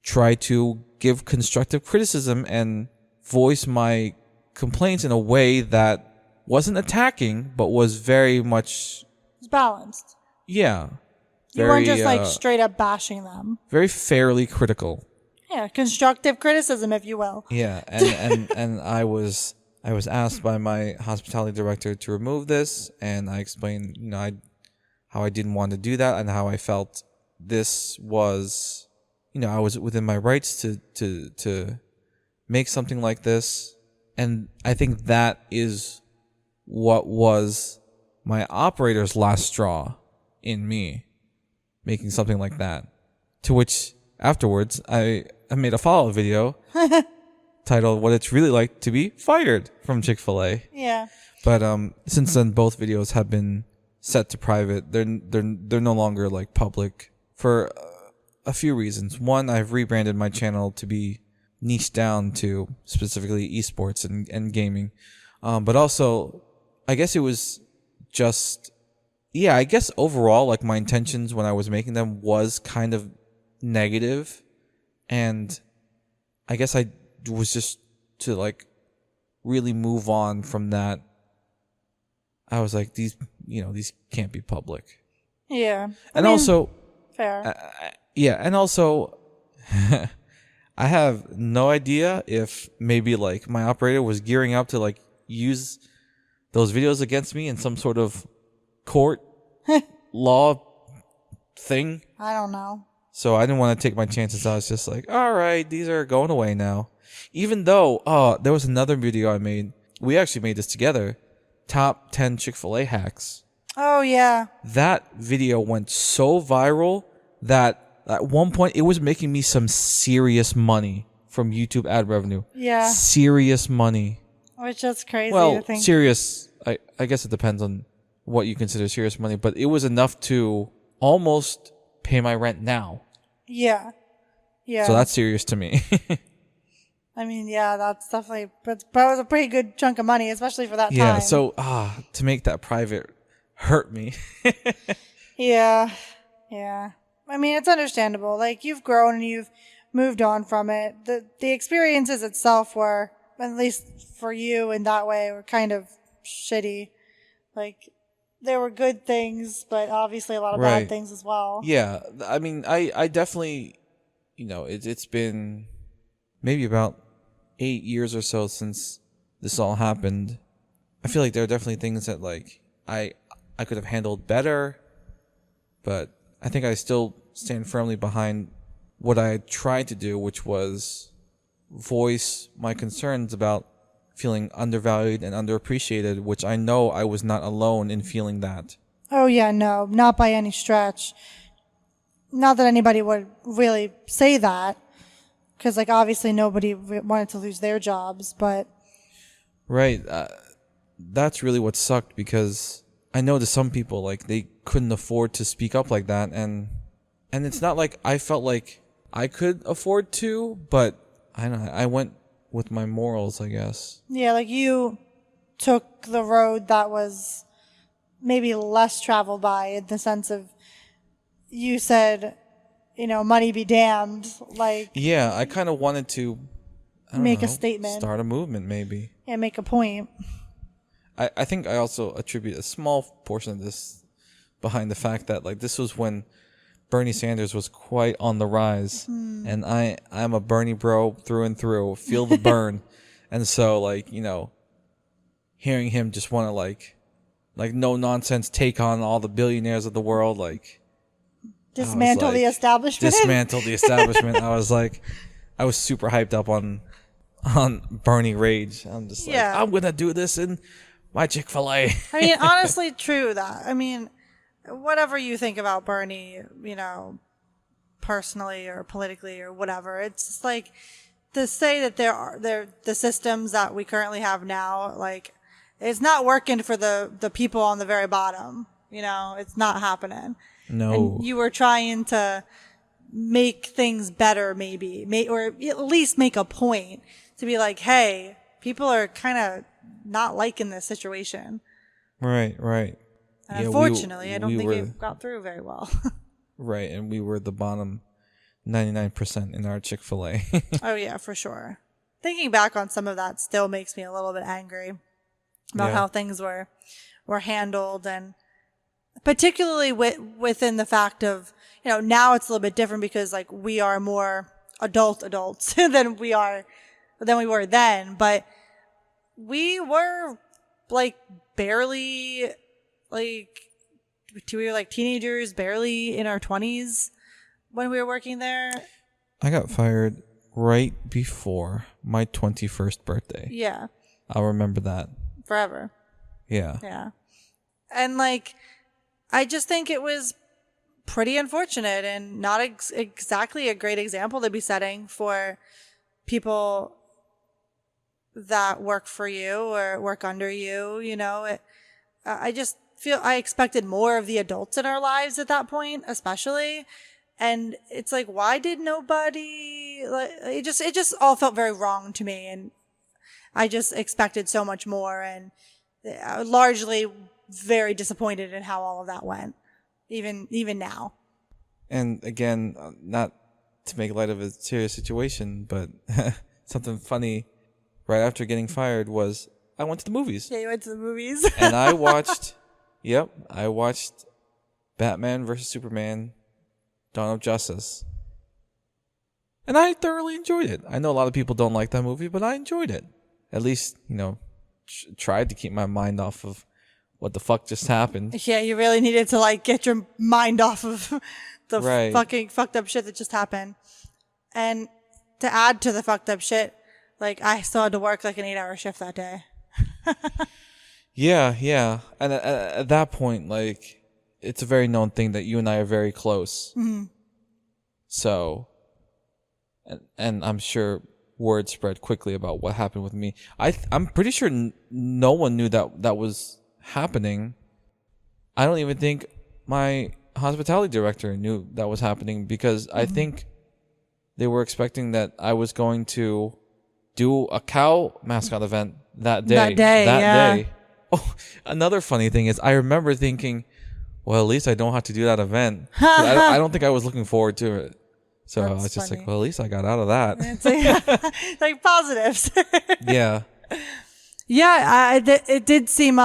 Speaker 1: try to give constructive criticism and voice my complaints in a way that wasn't attacking, but was very much...
Speaker 2: It's balanced.
Speaker 1: Yeah.
Speaker 2: You weren't just like straight up bashing them.
Speaker 1: Very fairly critical.
Speaker 2: Yeah, constructive criticism, if you will.
Speaker 1: Yeah, and I was asked by my hospitality director to remove this, and I explained, how I didn't want to do that and how I felt this was, I was within my rights to make something like this, and I think that is what was my operator's last straw in me. Making something like that. To which, afterwards, I made a follow-up video titled What It's Really Like to Be Fired from Chick-fil-A.
Speaker 2: Yeah.
Speaker 1: But since then, both videos have been set to private. They're no longer like public for a few reasons. One, I've rebranded my channel to be niched down to specifically esports and gaming. But also, I guess it was just... Yeah, I guess overall, like my intentions when I was making them was kind of negative, and I guess I was just to like really move on from that. I was like, these can't be public.
Speaker 2: Yeah,
Speaker 1: and also
Speaker 2: fair.
Speaker 1: And also, I have no idea if maybe like my operator was gearing up to like use those videos against me in some sort of court law thing.
Speaker 2: I don't know.
Speaker 1: So I didn't want to take my chances. I was just like, all right, these are going away now. Even though, there was another video I made. We actually made this together. Top 10 Chick-fil-A hacks.
Speaker 2: Oh, yeah.
Speaker 1: That video went so viral that at one point it was making me some serious money from YouTube ad revenue.
Speaker 2: Yeah.
Speaker 1: Serious money.
Speaker 2: Which is crazy
Speaker 1: to
Speaker 2: think.
Speaker 1: Serious. I guess it depends on what you consider serious money, but it was enough to almost pay my rent now.
Speaker 2: Yeah. Yeah.
Speaker 1: So that's serious to me.
Speaker 2: I mean, yeah, that's definitely, but it was a pretty good chunk of money, especially for that time.
Speaker 1: Yeah, so to make that private hurt me.
Speaker 2: Yeah. Yeah. I mean, it's understandable. Like, you've grown and you've moved on from it. The experiences itself were, at least for you in that way, were kind of shitty. Like, there were good things, but obviously a lot of bad things as well.
Speaker 1: Yeah, I mean, I definitely, it's been maybe about 8 years or so since this all happened. I feel like there are definitely things that like I could have handled better, but I think I still stand firmly behind what I tried to do, which was voice my concerns about feeling undervalued and underappreciated, which I know I was not alone in feeling that.
Speaker 2: Oh, yeah, no, not by any stretch. Not that anybody would really say that, because, like, obviously nobody wanted to lose their jobs, but...
Speaker 1: Right. That's really what sucked, because I know to some people, like, they couldn't afford to speak up like that, and it's not like I felt like I could afford to, but I don't know, I went with my morals, I guess.
Speaker 2: Yeah, like, you took the road that was maybe less traveled by, in the sense of, you said, money be damned, like...
Speaker 1: Yeah, I kind of wanted to, I don't
Speaker 2: make
Speaker 1: know,
Speaker 2: a statement.
Speaker 1: start a movement, maybe.
Speaker 2: Yeah, make a point.
Speaker 1: I think I also attribute a small portion of this behind the fact that, like, this was when Bernie Sanders was quite on the rise. And I'm a Bernie bro through and through, feel the burn. And so, like, hearing him just want to, like no nonsense take on all the billionaires of the world, like...
Speaker 2: Dismantle the establishment.
Speaker 1: Dismantle the establishment. I was super hyped up on Bernie rage. I'm just like, I'm going to do this in my Chick-fil-A.
Speaker 2: I mean, honestly, true that. I mean, whatever you think about Bernie, personally or politically or whatever, it's just like, to say that the systems that we currently have now, like, it's not working for the people on the very bottom. It's not happening.
Speaker 1: No.
Speaker 2: And you were trying to make things better, maybe, or at least make a point to be like, hey, people are kind of not liking this situation.
Speaker 1: Right.
Speaker 2: And unfortunately, I don't think it got through very well.
Speaker 1: Right, and we were the bottom 99% in our Chick-fil-A.
Speaker 2: Oh, yeah, for sure. Thinking back on some of that still makes me a little bit angry about how things were handled, and particularly within the fact of, now it's a little bit different because, like, we are more adults than we were then, but we were, like, barely, like, we were like teenagers, barely in our 20s when we were working there.
Speaker 1: I got fired right before my 21st birthday.
Speaker 2: Yeah.
Speaker 1: I'll remember that.
Speaker 2: Forever.
Speaker 1: Yeah.
Speaker 2: Yeah. And, like, I just think it was pretty unfortunate and not exactly a great example to be setting for people that work for you or work under you. I just feel I expected more of the adults in our lives at that point, especially. And it's like, why did nobody, like, it just all felt very wrong to me. And I just expected so much more, and largely very disappointed in how all of that went, even now.
Speaker 1: And again, not to make light of a serious situation, but something funny right after getting fired was I went to the movies.
Speaker 2: Yeah, you went to the movies.
Speaker 1: And I watched, I watched Batman vs. Superman, Dawn of Justice. And I thoroughly enjoyed it. I know a lot of people don't like that movie, but I enjoyed it. At least, tried to keep my mind off of what the fuck just happened.
Speaker 2: Yeah, you really needed to, like, get your mind off of the
Speaker 1: right.
Speaker 2: fucking fucked up shit that just happened. And to add to the fucked up shit, like, I still had to work like an 8-hour shift that day.
Speaker 1: Yeah. And at that point, like, it's a very known thing that you and I are very close.
Speaker 2: Mm-hmm.
Speaker 1: So, and I'm sure word spread quickly about what happened with me. I'm pretty sure no one knew that was happening. I don't even think my hospitality director knew that was happening, because I think they were expecting that I was going to do a cow mascot event that day. That day. Oh, another funny thing is I remember thinking, well, at least I don't have to do that event. I don't think I was looking forward to it. So I was just like, well, at least I got out of that.
Speaker 2: It's like positives.
Speaker 1: Yeah.
Speaker 2: Yeah, it did seem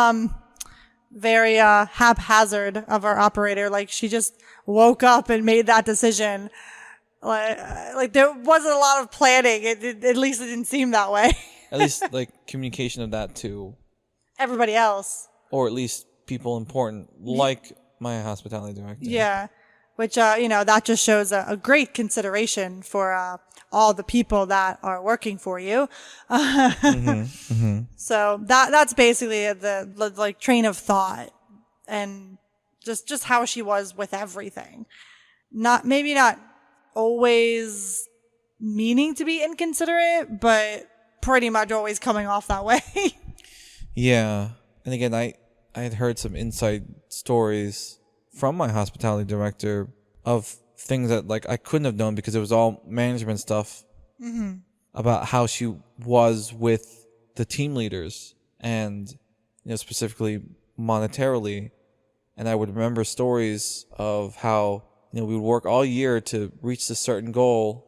Speaker 2: very haphazard of our operator. Like, she just woke up and made that decision. Like there wasn't a lot of planning. At least it didn't seem that way.
Speaker 1: At least, like, communication of that to
Speaker 2: everybody else,
Speaker 1: or at least people important, like my hospitality director.
Speaker 2: Yeah. which, that just shows a great consideration for all the people that are working for you. So that's basically the like train of thought, and just how she was with everything. Maybe not always meaning to be inconsiderate, but pretty much always coming off that way.
Speaker 1: Yeah. And again, I had heard some inside stories from my hospitality director of things that like I couldn't have known because it was all management stuff about how she was with the team leaders and, specifically monetarily. And I would remember stories of how, we would work all year to reach this certain goal,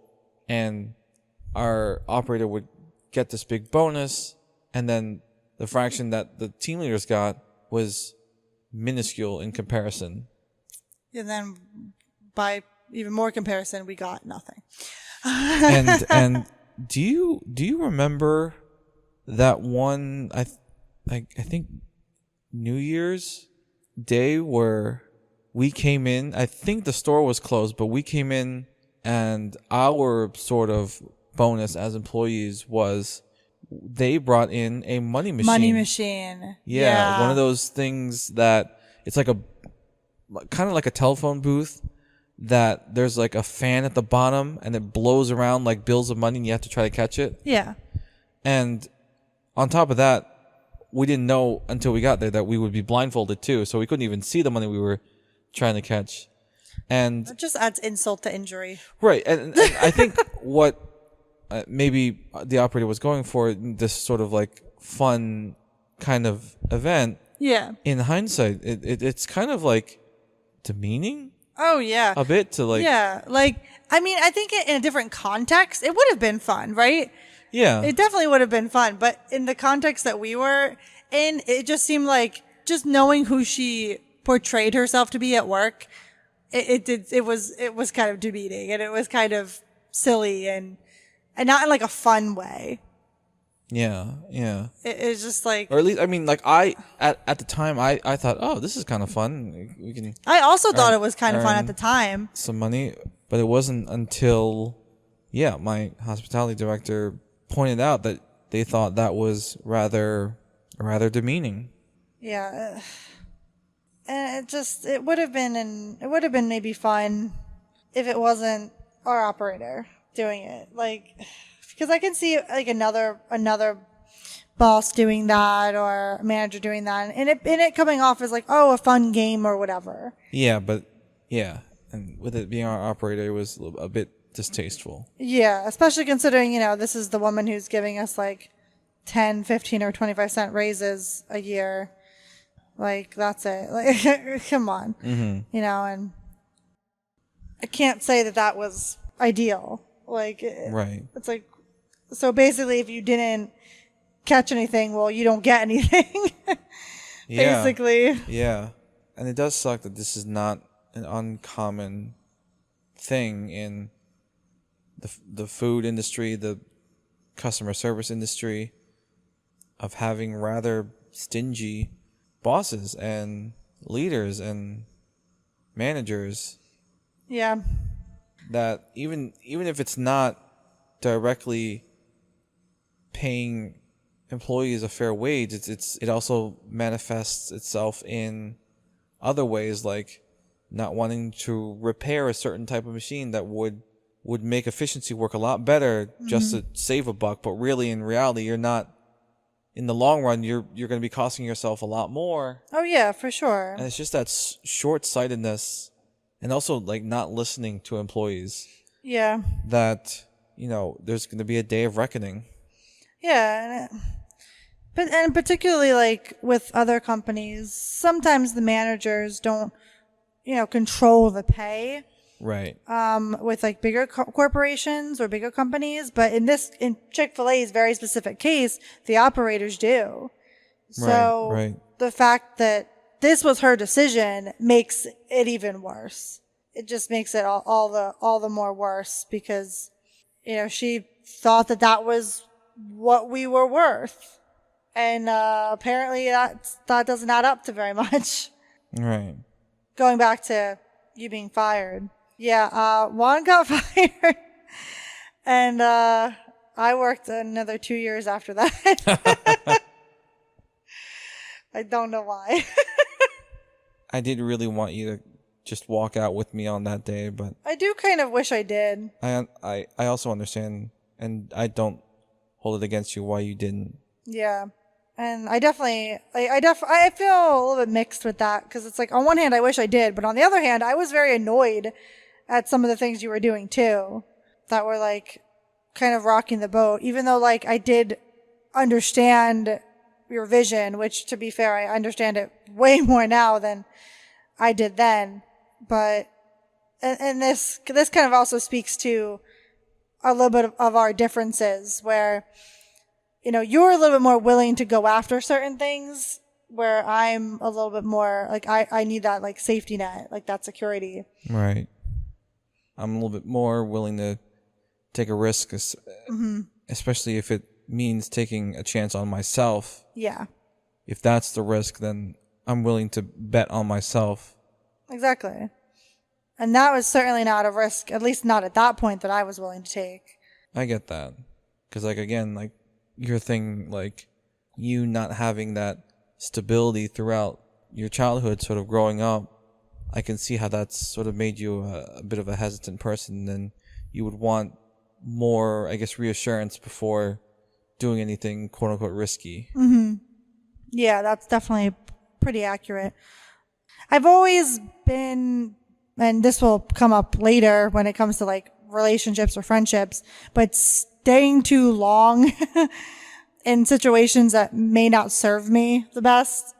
Speaker 1: and our operator would get this big bonus, and then the fraction that the team leaders got was minuscule in comparison.
Speaker 2: And then by even more comparison, we got nothing.
Speaker 1: and do you remember that one I think New Year's Day where we came in? I think the store was closed, but we came in and our sort of bonus as employees was they brought in a money machine.
Speaker 2: Money machine.
Speaker 1: Yeah, one of those things that it's like kind of like a telephone booth that there's like a fan at the bottom and it blows around like bills of money and you have to try to catch it.
Speaker 2: Yeah.
Speaker 1: And on top of that, we didn't know until we got there that we would be blindfolded too, so we couldn't even see the money we were trying to catch. And
Speaker 2: it just adds insult to injury.
Speaker 1: Right. And I think what maybe the operator was going for, this sort of like fun kind of event.
Speaker 2: Yeah.
Speaker 1: In hindsight, it's kind of like demeaning.
Speaker 2: Oh, yeah.
Speaker 1: A bit to like...
Speaker 2: Yeah. Like, I mean, I think in a different context, it would have been fun, right?
Speaker 1: Yeah.
Speaker 2: It definitely would have been fun. But in the context that we were in, it just seemed like just knowing who she portrayed herself to be at work, it was kind of demeaning, and it was kind of silly and not in like a fun way.
Speaker 1: Yeah, yeah.
Speaker 2: It's just like,
Speaker 1: or at least, I mean, like at the time, I thought, oh, this is kind of fun. We can.
Speaker 2: I also thought it was kind of fun at the time.
Speaker 1: Some money, but it wasn't until, my hospitality director pointed out that they thought that was rather demeaning.
Speaker 2: Yeah, and it would have been maybe fun if it wasn't our operator doing it, like. Because I can see like another boss doing that or a manager doing that, and it coming off as like, oh, a fun game or whatever.
Speaker 1: Yeah, and with it being our operator, it was a bit distasteful.
Speaker 2: Yeah, especially considering this is the woman who's giving us like 10, 15, or 25-cent raises a year. Like that's it. Like come on, and I can't say that was ideal. Like
Speaker 1: right.
Speaker 2: It's like. So basically, if you didn't catch anything, well, you don't get anything. Basically.
Speaker 1: Yeah. And it does suck that this is not an uncommon thing in the food industry, the customer service industry, of having rather stingy bosses and leaders and managers.
Speaker 2: Yeah.
Speaker 1: That even if it's not directly paying employees a fair wage, it also manifests itself in other ways, like not wanting to repair a certain type of machine that would make efficiency work a lot better just to save a buck, but really in reality you're not. In the long run, you're going to be costing yourself a lot more.
Speaker 2: Oh yeah, for sure.
Speaker 1: And it's just that short-sightedness, and also like not listening to employees.
Speaker 2: Yeah.
Speaker 1: That there's going to be a day of reckoning.
Speaker 2: Yeah, and particularly like with other companies, sometimes the managers don't, control the pay.
Speaker 1: Right.
Speaker 2: With like bigger corporations or bigger companies, but in Chick-fil-A's very specific case, the operators do. So
Speaker 1: right.
Speaker 2: The fact that this was her decision makes it even worse. It just makes it all the more worse because, she thought that was what we were worth. And apparently that doesn't add up to very much.
Speaker 1: Right.
Speaker 2: Going back to, You being fired. Yeah, Juan got fired. And I worked another 2 years after that. I don't know why.
Speaker 1: I did really want you to just walk out with me on that day, but
Speaker 2: I do kind of wish I did.
Speaker 1: I also understand, and I don't hold it against you why you didn't.
Speaker 2: Yeah. And I definitely, I feel a little bit mixed with that because it's like, on one hand, I wish I did, but on the other hand, I was very annoyed at some of the things you were doing too that were like kind of rocking the boat, even though like I did understand your vision, which to be fair, I understand it way more now than I did then. But, and this kind of also speaks to a little bit of our differences where, you know, you're a little bit more willing to go after certain things where I'm a little bit more like, I need that like safety net, like that security.
Speaker 1: Right. I'm a little bit more willing to take a risk, especially if it means taking a chance on myself.
Speaker 2: Yeah.
Speaker 1: If that's the risk, then I'm willing to bet on myself.
Speaker 2: Exactly. And that was certainly not a risk, at least not at that point, that I was willing to take.
Speaker 1: I get that. Because, like, again, like, your thing, like, you not having that stability throughout your childhood, sort of growing up, I can see how that's sort of made you a bit of a hesitant person, and you would want more, I guess, reassurance before doing anything quote unquote risky.
Speaker 2: Yeah, that's definitely pretty accurate. I've always been, and this will come up later when it comes to like relationships or friendships, but staying too long in situations that may not serve me the best.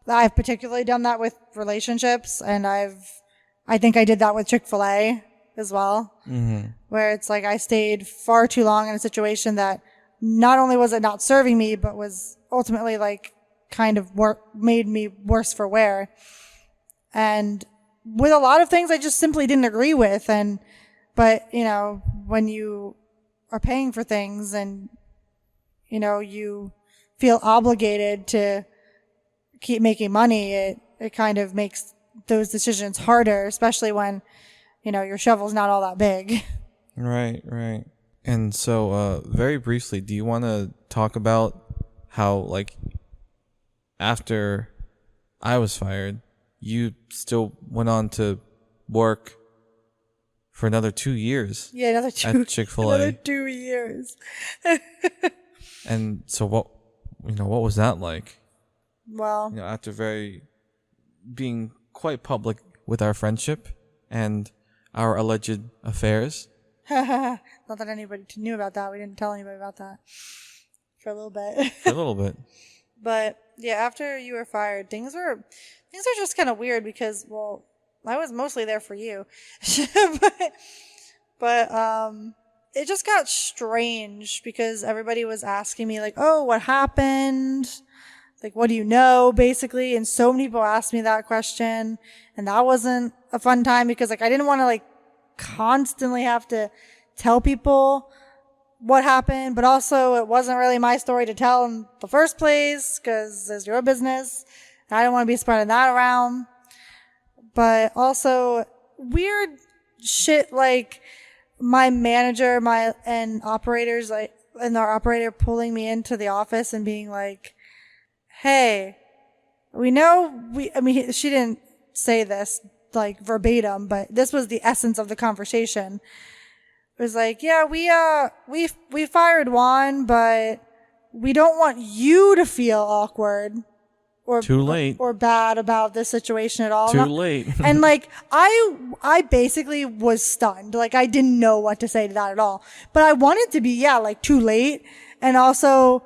Speaker 2: I've particularly done that with relationships, and I think I did that with Chick-fil-A as well, where it's like I stayed far too long in a situation that not only was it not serving me, but was ultimately like kind of made me worse for wear. And with a lot of things I just simply didn't agree with. But you know, when you are paying for things and, you know, you feel obligated to keep making money, it kind of makes those decisions harder, especially when, you know, your shovel's not all that big.
Speaker 1: Right. And so, very briefly, do you want to talk about how, like, after I was fired, you still went on to work for another 2 years?
Speaker 2: Yeah, another
Speaker 1: at Chick-fil-A.
Speaker 2: Another 2 years.
Speaker 1: And so what was that like?
Speaker 2: Well,
Speaker 1: You know, after being quite public with our friendship and our alleged affairs.
Speaker 2: not that anybody knew about that. We didn't tell anybody about that for a little bit.
Speaker 1: For a little bit.
Speaker 2: But yeah, after you were fired, things are just kind of weird because, well, I was mostly there for you, but it just got strange because everybody was asking me like, "Oh, what happened? Like, what do you know?" Basically, and so many people asked me that question, and that wasn't a fun time because like I didn't want to like constantly have to tell people what happened, but also it wasn't really my story to tell in the first place because it's your business. And I didn't want to be spreading that around. But also weird shit like my manager, and operators, like, and our operator pulling me into the office and being like, "Hey, we know she didn't say this like verbatim, but this was the essence of the conversation. It was like, yeah, we fired Juan, but we don't want you to feel awkward or
Speaker 1: Too late.
Speaker 2: or bad about this situation at all."
Speaker 1: Too late.
Speaker 2: And like I basically was stunned. Like I didn't know what to say to that at all. But I wanted to be, like too late. And also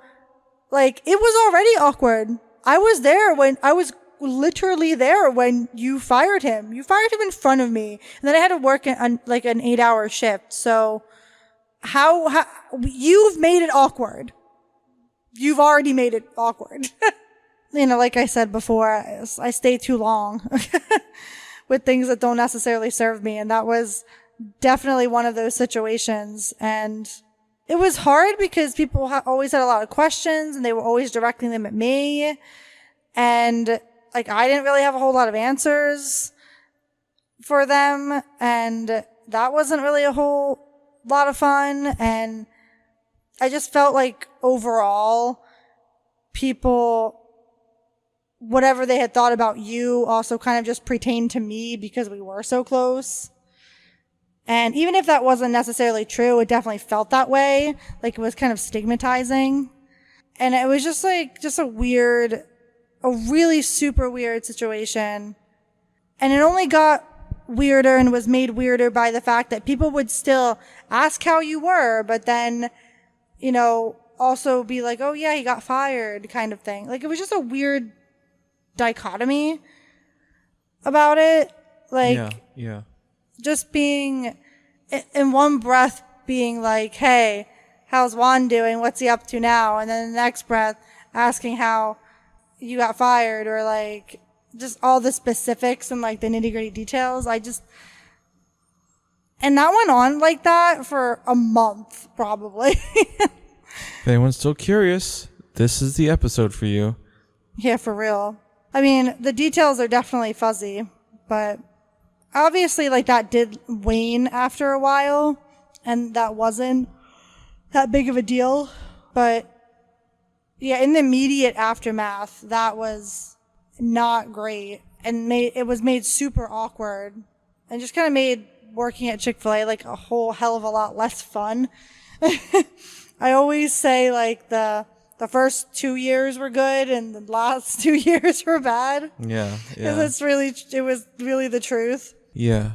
Speaker 2: like it was already awkward. I was literally there when you fired him. You fired him in front of me. And then I had to work like an 8-hour shift. So how you've made it awkward. You've already made it awkward. You know, like I said before, I stay too long with things that don't necessarily serve me. And that was definitely one of those situations. And it was hard because people always had a lot of questions and they were always directing them at me. And like, I didn't really have a whole lot of answers for them, and that wasn't really a whole lot of fun. And I just felt like overall people, whatever they had thought about you also kind of just pertained to me because we were so close. And even if that wasn't necessarily true, it definitely felt that way. Like it was kind of stigmatizing. And it was just a really super weird situation. And it only got weirder and was made weirder by the fact that people would still ask how you were, but then, also be like, oh yeah, he got fired kind of thing. Like it was just a weird dichotomy about it. Like,
Speaker 1: yeah.
Speaker 2: Just being in one breath being like, hey, how's Juan doing? What's he up to now? And then the next breath asking how you got fired, or like just all the specifics and like the nitty gritty details. And that went on like that for a month, probably.
Speaker 1: If anyone's still curious, this is the episode for you.
Speaker 2: Yeah, for real. I mean, the details are definitely fuzzy, but obviously like that did wane after a while, and that wasn't that big of a deal. But yeah, in the immediate aftermath, that was not great, and it was made super awkward, and just kind of made working at Chick-fil-A like a whole hell of a lot less fun. I always say like the first 2 years were good and the last 2 years were bad.
Speaker 1: Yeah.
Speaker 2: Because it was really the truth.
Speaker 1: Yeah.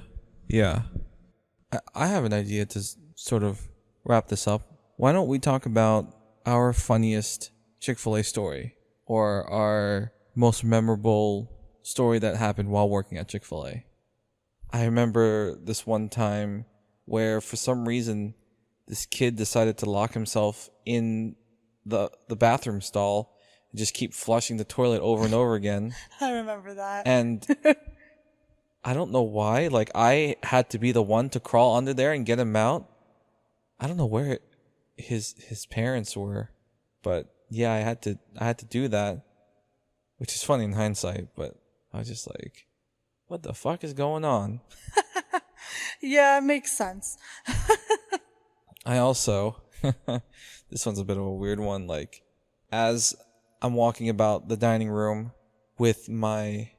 Speaker 1: I have an idea to sort of wrap this up. Why don't we talk about our funniest Chick-fil-A story, or our most memorable story that happened while working at Chick-fil-A? I remember this one time where for some reason this kid decided to lock himself in the bathroom stall and just keep flushing the toilet over and over again.
Speaker 2: I remember that.
Speaker 1: And I don't know why. Like, I had to be the one to crawl under there and get him out. I don't know where his parents were, but yeah, I had to do that, which is funny in hindsight. But I was just like, what the fuck is going on?
Speaker 2: Yeah, it makes sense.
Speaker 1: I also, this one's a bit of a weird one. Like, as I'm walking about the dining room with my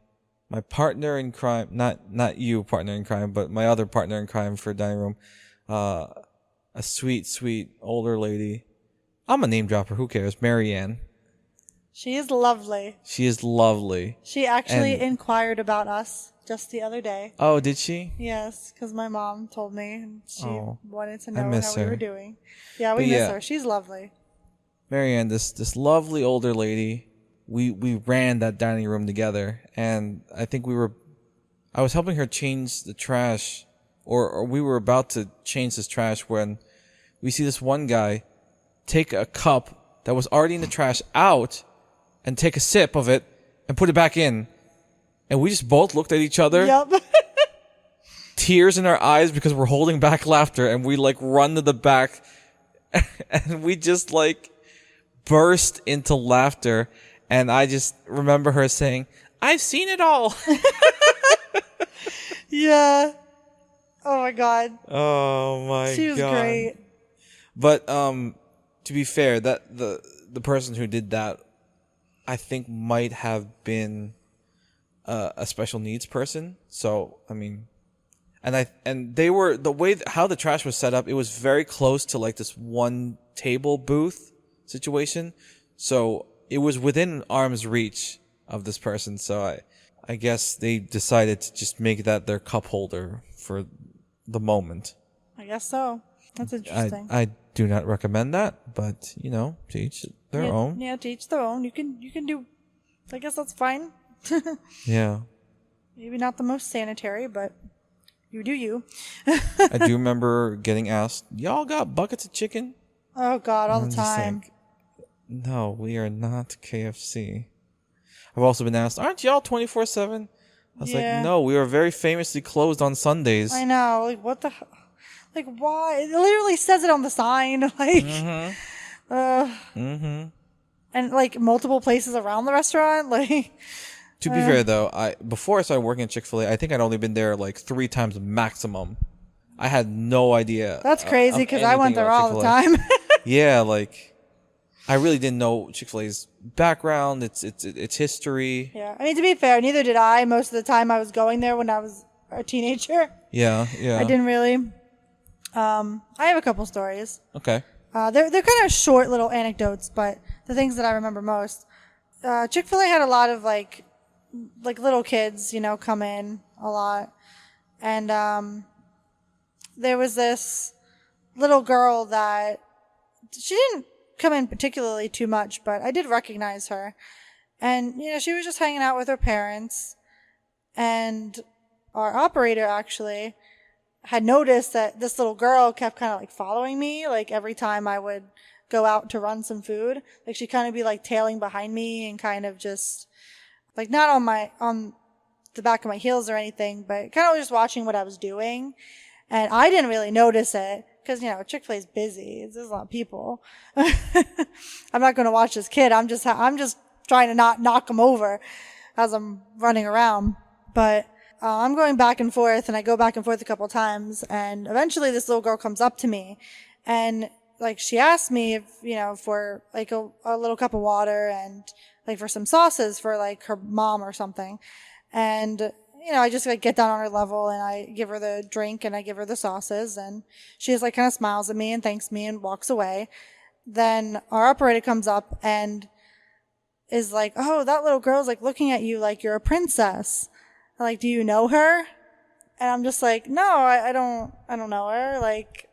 Speaker 1: partner in crime, not you partner in crime, but my other partner in crime for dining room, a sweet older lady. I'm a name dropper. Who cares? Marianne.
Speaker 2: She is lovely.
Speaker 1: She is lovely.
Speaker 2: She actually inquired about us just the other day.
Speaker 1: Oh, did she?
Speaker 2: Yes, because my mom told me and she wanted to
Speaker 1: I
Speaker 2: know
Speaker 1: miss
Speaker 2: how we
Speaker 1: her.
Speaker 2: were doing. Yeah, we miss her. She's lovely.
Speaker 1: Marianne, this lovely older lady. We ran that dining room together, and I think I was helping her change the trash, or we were about to change this trash when we see this one guy take a cup that was already in the trash out and take a sip of it and put it back in. And we just both looked at each other.
Speaker 2: Yep.
Speaker 1: Tears in our eyes because we're holding back laughter, and we like run to the back and we just like burst into laughter. And I just remember her saying, "I've seen it all."
Speaker 2: Yeah. Oh my God.
Speaker 1: Oh my God.
Speaker 2: She was great.
Speaker 1: But to be fair, that the person who did that, I think, might have been a special needs person. So I mean, and they were, the way how the trash was set up, it was very close to like this one table booth situation. So it was within arm's reach of this person. So I guess they decided to just make that their cup holder for the moment.
Speaker 2: I guess so. That's interesting.
Speaker 1: I do not recommend that, but to each their own.
Speaker 2: Yeah, to each their own. You can do. I guess that's fine.
Speaker 1: Yeah.
Speaker 2: Maybe not the most sanitary, but you do you.
Speaker 1: I do remember getting asked, "Y'all got buckets of chicken?"
Speaker 2: Oh God, all the
Speaker 1: I'm just
Speaker 2: time.
Speaker 1: like, no, we are not KFC. I've also been asked, "Aren't y'all 24/7?" I was like, "No, we are very famously closed on Sundays."
Speaker 2: I know. Like, what the? Like, why? It literally says it on the sign. Like, and like multiple places around the restaurant. Like,
Speaker 1: To be fair though, before I started working at Chick-fil-A, I think I'd only been there like 3 times maximum. I had no idea.
Speaker 2: That's crazy because I went
Speaker 1: anything
Speaker 2: there
Speaker 1: about
Speaker 2: all the
Speaker 1: Chick-fil-A.
Speaker 2: time.
Speaker 1: Yeah, like I really didn't know Chick-fil-A's background, its history.
Speaker 2: Yeah. I mean, to be fair, neither did I. Most of the time I was going there when I was a teenager.
Speaker 1: Yeah,
Speaker 2: I
Speaker 1: yeah.
Speaker 2: didn't really. I have a couple stories.
Speaker 1: Okay.
Speaker 2: They're kind of short little anecdotes, but the things that I remember most. Chick-fil-A had a lot of like little kids, come in a lot. And there was this little girl that she didn't come in particularly too much, but I did recognize her. And, she was just hanging out with her parents. And our operator actually had noticed that this little girl kept kind of like following me, like every time I would go out to run some food. Like she'd kind of be like tailing behind me and kind of just like not on the back of my heels or anything, but kind of just watching what I was doing. And I didn't really notice it because, Chick-fil-A is busy. There's a lot of people. I'm not going to watch this kid. I'm just trying to not knock him over as I'm running around. But I'm going back and forth, and I go back and forth a couple times. And eventually this little girl comes up to me and like she asked me if, for like a little cup of water and like for some sauces for like her mom or something. And I just like get down on her level and I give her the drink and I give her the sauces and she just like kind of smiles at me and thanks me and walks away. Then our operator comes up and is like, "Oh, that little girl's like looking at you like you're a princess. Like, do you know her?" And I'm just like, "No, I don't know her. Like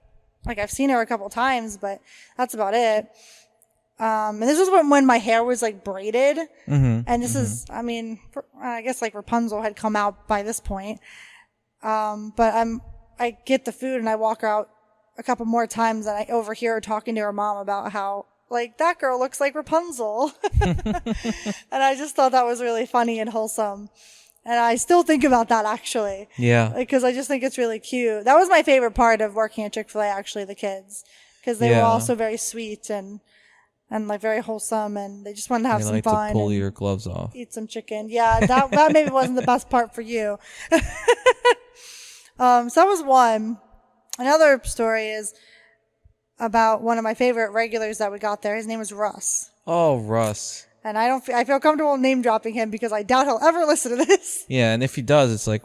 Speaker 2: I've seen her a couple times, but that's about it." And this was when my hair was like braided.
Speaker 1: Mm-hmm.
Speaker 2: And this is, I mean, I guess like Rapunzel had come out by this point. But I get the food and I walk her out a couple more times and I overhear her talking to her mom about how like that girl looks like Rapunzel. And I just thought that was really funny and wholesome. And I still think about that actually.
Speaker 1: Yeah.
Speaker 2: Because I just think it's really cute. That was my favorite part of working at Chick-fil-A, actually, the kids. Because they were also very sweet and like very wholesome, and they just wanted to have some fun.
Speaker 1: To pull your gloves off.
Speaker 2: Eat some chicken. Yeah, that maybe wasn't the best part for you. So that was one. Another story is about one of my favorite regulars that we got there. His name was Russ.
Speaker 1: Oh, Russ.
Speaker 2: And I feel comfortable name dropping him because I doubt he'll ever listen to this.
Speaker 1: Yeah, and if he does, it's like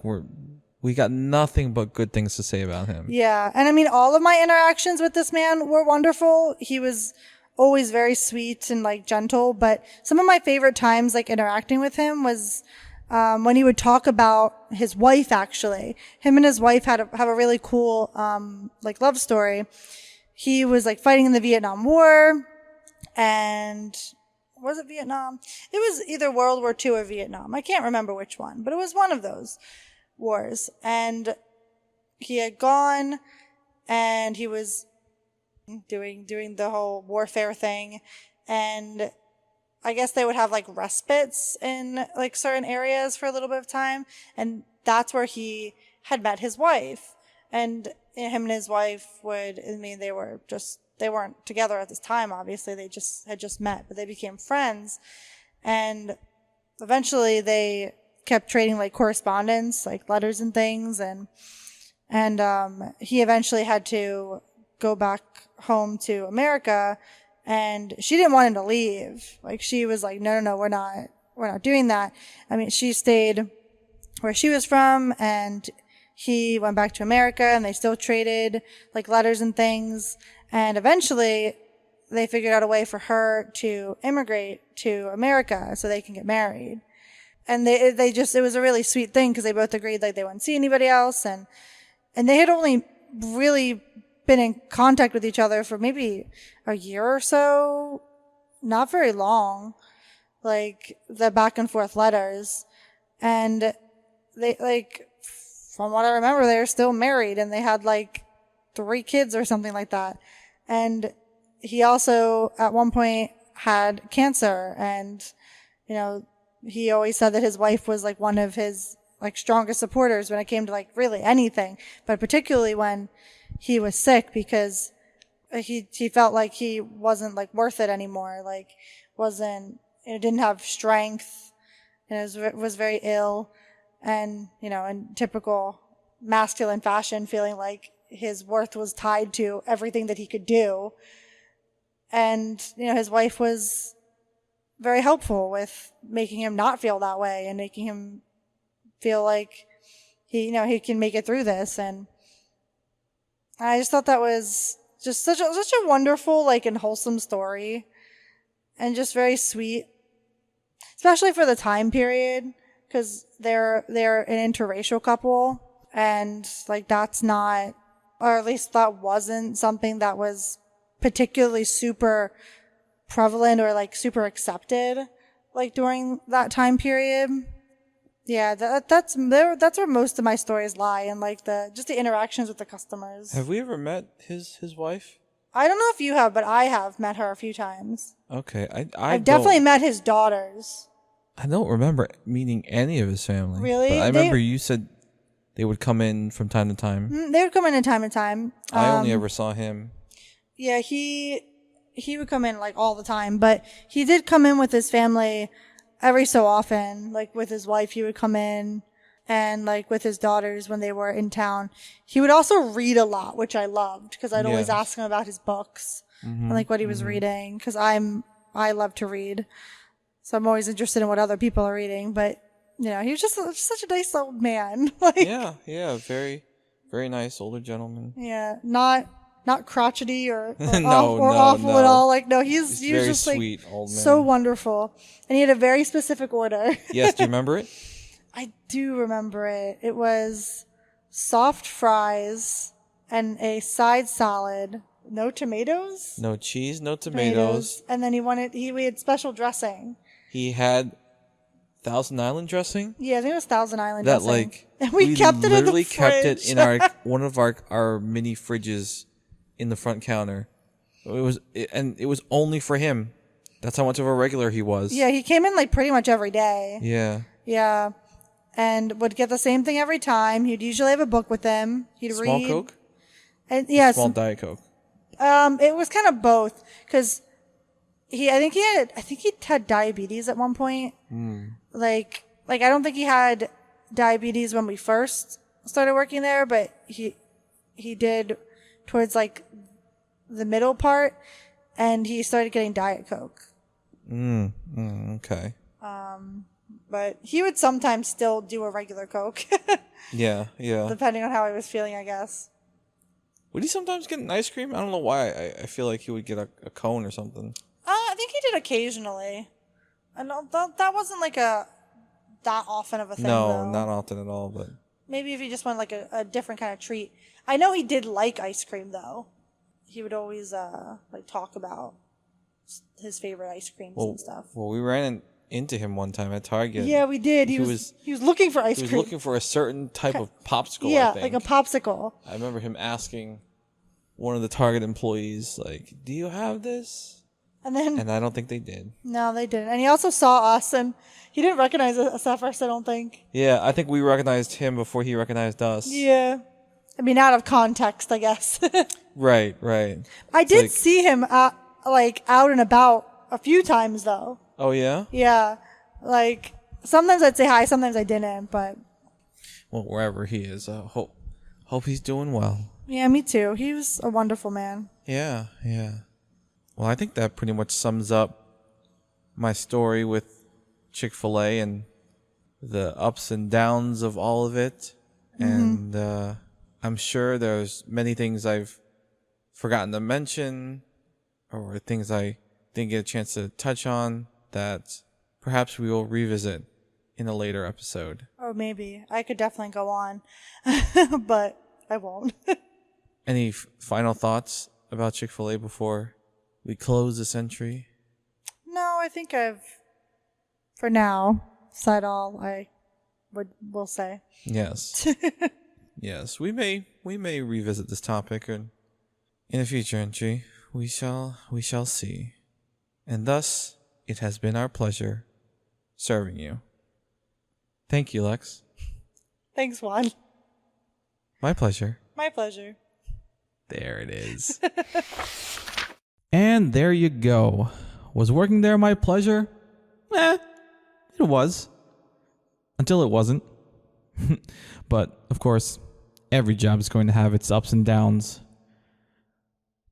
Speaker 1: we got nothing but good things to say about him.
Speaker 2: Yeah, and I mean all of my interactions with this man were wonderful. He was always very sweet and like gentle, but some of my favorite times like interacting with him was when he would talk about his wife. Actually, him and his wife have a really cool like love story. He was like fighting in the Vietnam War, and was it Vietnam? It was either World War II or Vietnam. I can't remember which one, but it was one of those wars. And he had gone and he was doing the whole warfare thing. And I guess they would have like respites in like certain areas for a little bit of time. And that's where he had met his wife. And him and his wife they weren't together at this time, obviously. They had just met, but they became friends. And eventually they kept trading like correspondence, like letters and things. And he eventually had to go back home to America, and she didn't want him to leave. Like she was like, no, we're not doing that. I mean, she stayed where she was from, and he went back to America, and they still traded like letters and things. And eventually they figured out a way for her to immigrate to America so they can get married. And it was a really sweet thing because they both agreed like they wouldn't see anybody else. And they had only really been in contact with each other for maybe a year or so. Not very long. Like the back and forth letters. And they like, from what I remember, they were still married and they had like 3 kids or something like that. And he also at one point had cancer, and he always said that his wife was like one of his like strongest supporters when it came to like really anything, but particularly when he was sick, because he felt like he wasn't like worth it anymore, like didn't have strength, and was very ill, and in typical masculine fashion, feeling like his worth was tied to everything that he could do. And his wife was very helpful with making him not feel that way and making him feel like he can make it through this. And I just thought that was just such a wonderful, like, and wholesome story, and just very sweet, especially for the time period, because they're an interracial couple, and like that's not, or at least that wasn't something that was particularly super prevalent or like super accepted, like during that time period. Yeah, that's where most of my stories lie, and like the interactions with the customers.
Speaker 1: Have we ever met his wife?
Speaker 2: I don't know if you have, but I have met her a few times.
Speaker 1: Okay,
Speaker 2: I've definitely met his daughters.
Speaker 1: I don't remember meeting any of his family.
Speaker 2: Really?
Speaker 1: But I remember you said they would come in from time to time.
Speaker 2: They would come in time to time.
Speaker 1: I only ever saw him.
Speaker 2: Yeah, he would come in like all the time, but he did come in with his family every so often. Like with his wife, he would come in, and like with his daughters when they were in town. He would also read a lot, which I loved, because I'd always ask him about his books and like what he was reading, because I love to read, so I'm always interested in what other people are reading. But he was just such a nice old man. Like,
Speaker 1: yeah, very, very nice older gentleman.
Speaker 2: Yeah, not crotchety or
Speaker 1: no,
Speaker 2: awful at all. Like, no, he was just
Speaker 1: sweet,
Speaker 2: like
Speaker 1: old man.
Speaker 2: so wonderful, and he had a very specific order.
Speaker 1: Yes, do you remember it?
Speaker 2: I do remember it. It was soft fries and a side salad. No tomatoes?
Speaker 1: No cheese, no tomatoes.
Speaker 2: And then we had special dressing.
Speaker 1: He had Thousand Island dressing?
Speaker 2: Yeah, I think it was Thousand Island dressing.
Speaker 1: That, like,
Speaker 2: and we kept it in the fridge.
Speaker 1: Kept it in one of our mini fridges in the front counter. It was only for him. That's how much of a regular he was.
Speaker 2: Yeah, he came in like pretty much every day.
Speaker 1: Yeah.
Speaker 2: Yeah. And would get the same thing every time. He'd usually have a book with him. He'd read.
Speaker 1: Small Coke?
Speaker 2: And yes.
Speaker 1: Small Diet Coke.
Speaker 2: It was kind of both, because I think he had diabetes at one point. Like I don't think he had diabetes when we first started working there, but he did towards like the middle part, and he started getting Diet Coke.
Speaker 1: Okay.
Speaker 2: But he would sometimes still do a regular Coke.
Speaker 1: Yeah.
Speaker 2: Depending on how he was feeling, I guess.
Speaker 1: Would he sometimes get an ice cream? I don't know why. I feel like he would get a cone or something.
Speaker 2: I think he did occasionally. I know that wasn't like that often of a thing.
Speaker 1: No,
Speaker 2: though.
Speaker 1: not often at all. But
Speaker 2: maybe if he just wanted like a different kind of treat. I know he did like ice cream though. He would always like talk about his favorite ice creams and stuff.
Speaker 1: Well, we ran into him one time at Target.
Speaker 2: Yeah, we did. He was looking for ice cream.
Speaker 1: He was looking for a certain type of popsicle.
Speaker 2: Yeah,
Speaker 1: I think.
Speaker 2: like a popsicle.
Speaker 1: I remember him asking one of the Target employees, like, "Do you have this?" And I don't think they did. No,
Speaker 2: they didn't. And he also saw us, and he didn't recognize us at first, I don't think.
Speaker 1: Yeah, I think we recognized him before he recognized us.
Speaker 2: Yeah. I mean, out of context, I guess.
Speaker 1: Right.
Speaker 2: I did see him out and about a few times, though.
Speaker 1: Oh, yeah?
Speaker 2: Yeah. Like, sometimes I'd say hi, sometimes I didn't, but...
Speaker 1: Well, wherever he is, hope he's doing well.
Speaker 2: Yeah, me too. He was a wonderful man.
Speaker 1: Yeah. Well, I think that pretty much sums up my story with Chick-fil-A and the ups and downs of all of it. Mm-hmm. And I'm sure there's many things I've forgotten to mention or things I didn't get a chance to touch on that perhaps we will revisit in a later episode.
Speaker 2: Or maybe. I could definitely go on, but I won't.
Speaker 1: Any final thoughts about Chick-fil-A before we close this entry?
Speaker 2: No, I think for now, said all I will say.
Speaker 1: Yes. Yes, we may revisit this topic in a future entry. We shall see. And thus, it has been our pleasure serving you. Thank you, Lex.
Speaker 2: Thanks, Juan.
Speaker 1: My pleasure.
Speaker 2: My pleasure.
Speaker 1: There it is. And there you go. Was working there my pleasure? It was. Until it wasn't. But, of course, every job is going to have its ups and downs.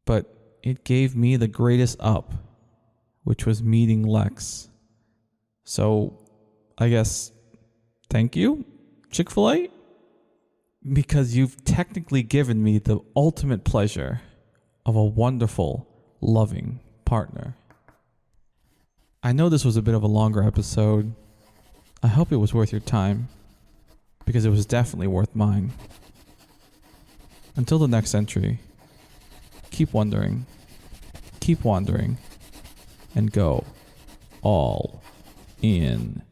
Speaker 1: But it gave me the greatest up, which was meeting Lex. So, I guess, thank you, Chick-fil-A? Because you've technically given me the ultimate pleasure of a wonderful, loving partner. I know this was a bit of a longer episode. I hope it was worth your time, because it was definitely worth mine. Until the next entry, keep wondering, keep wandering, and go all in.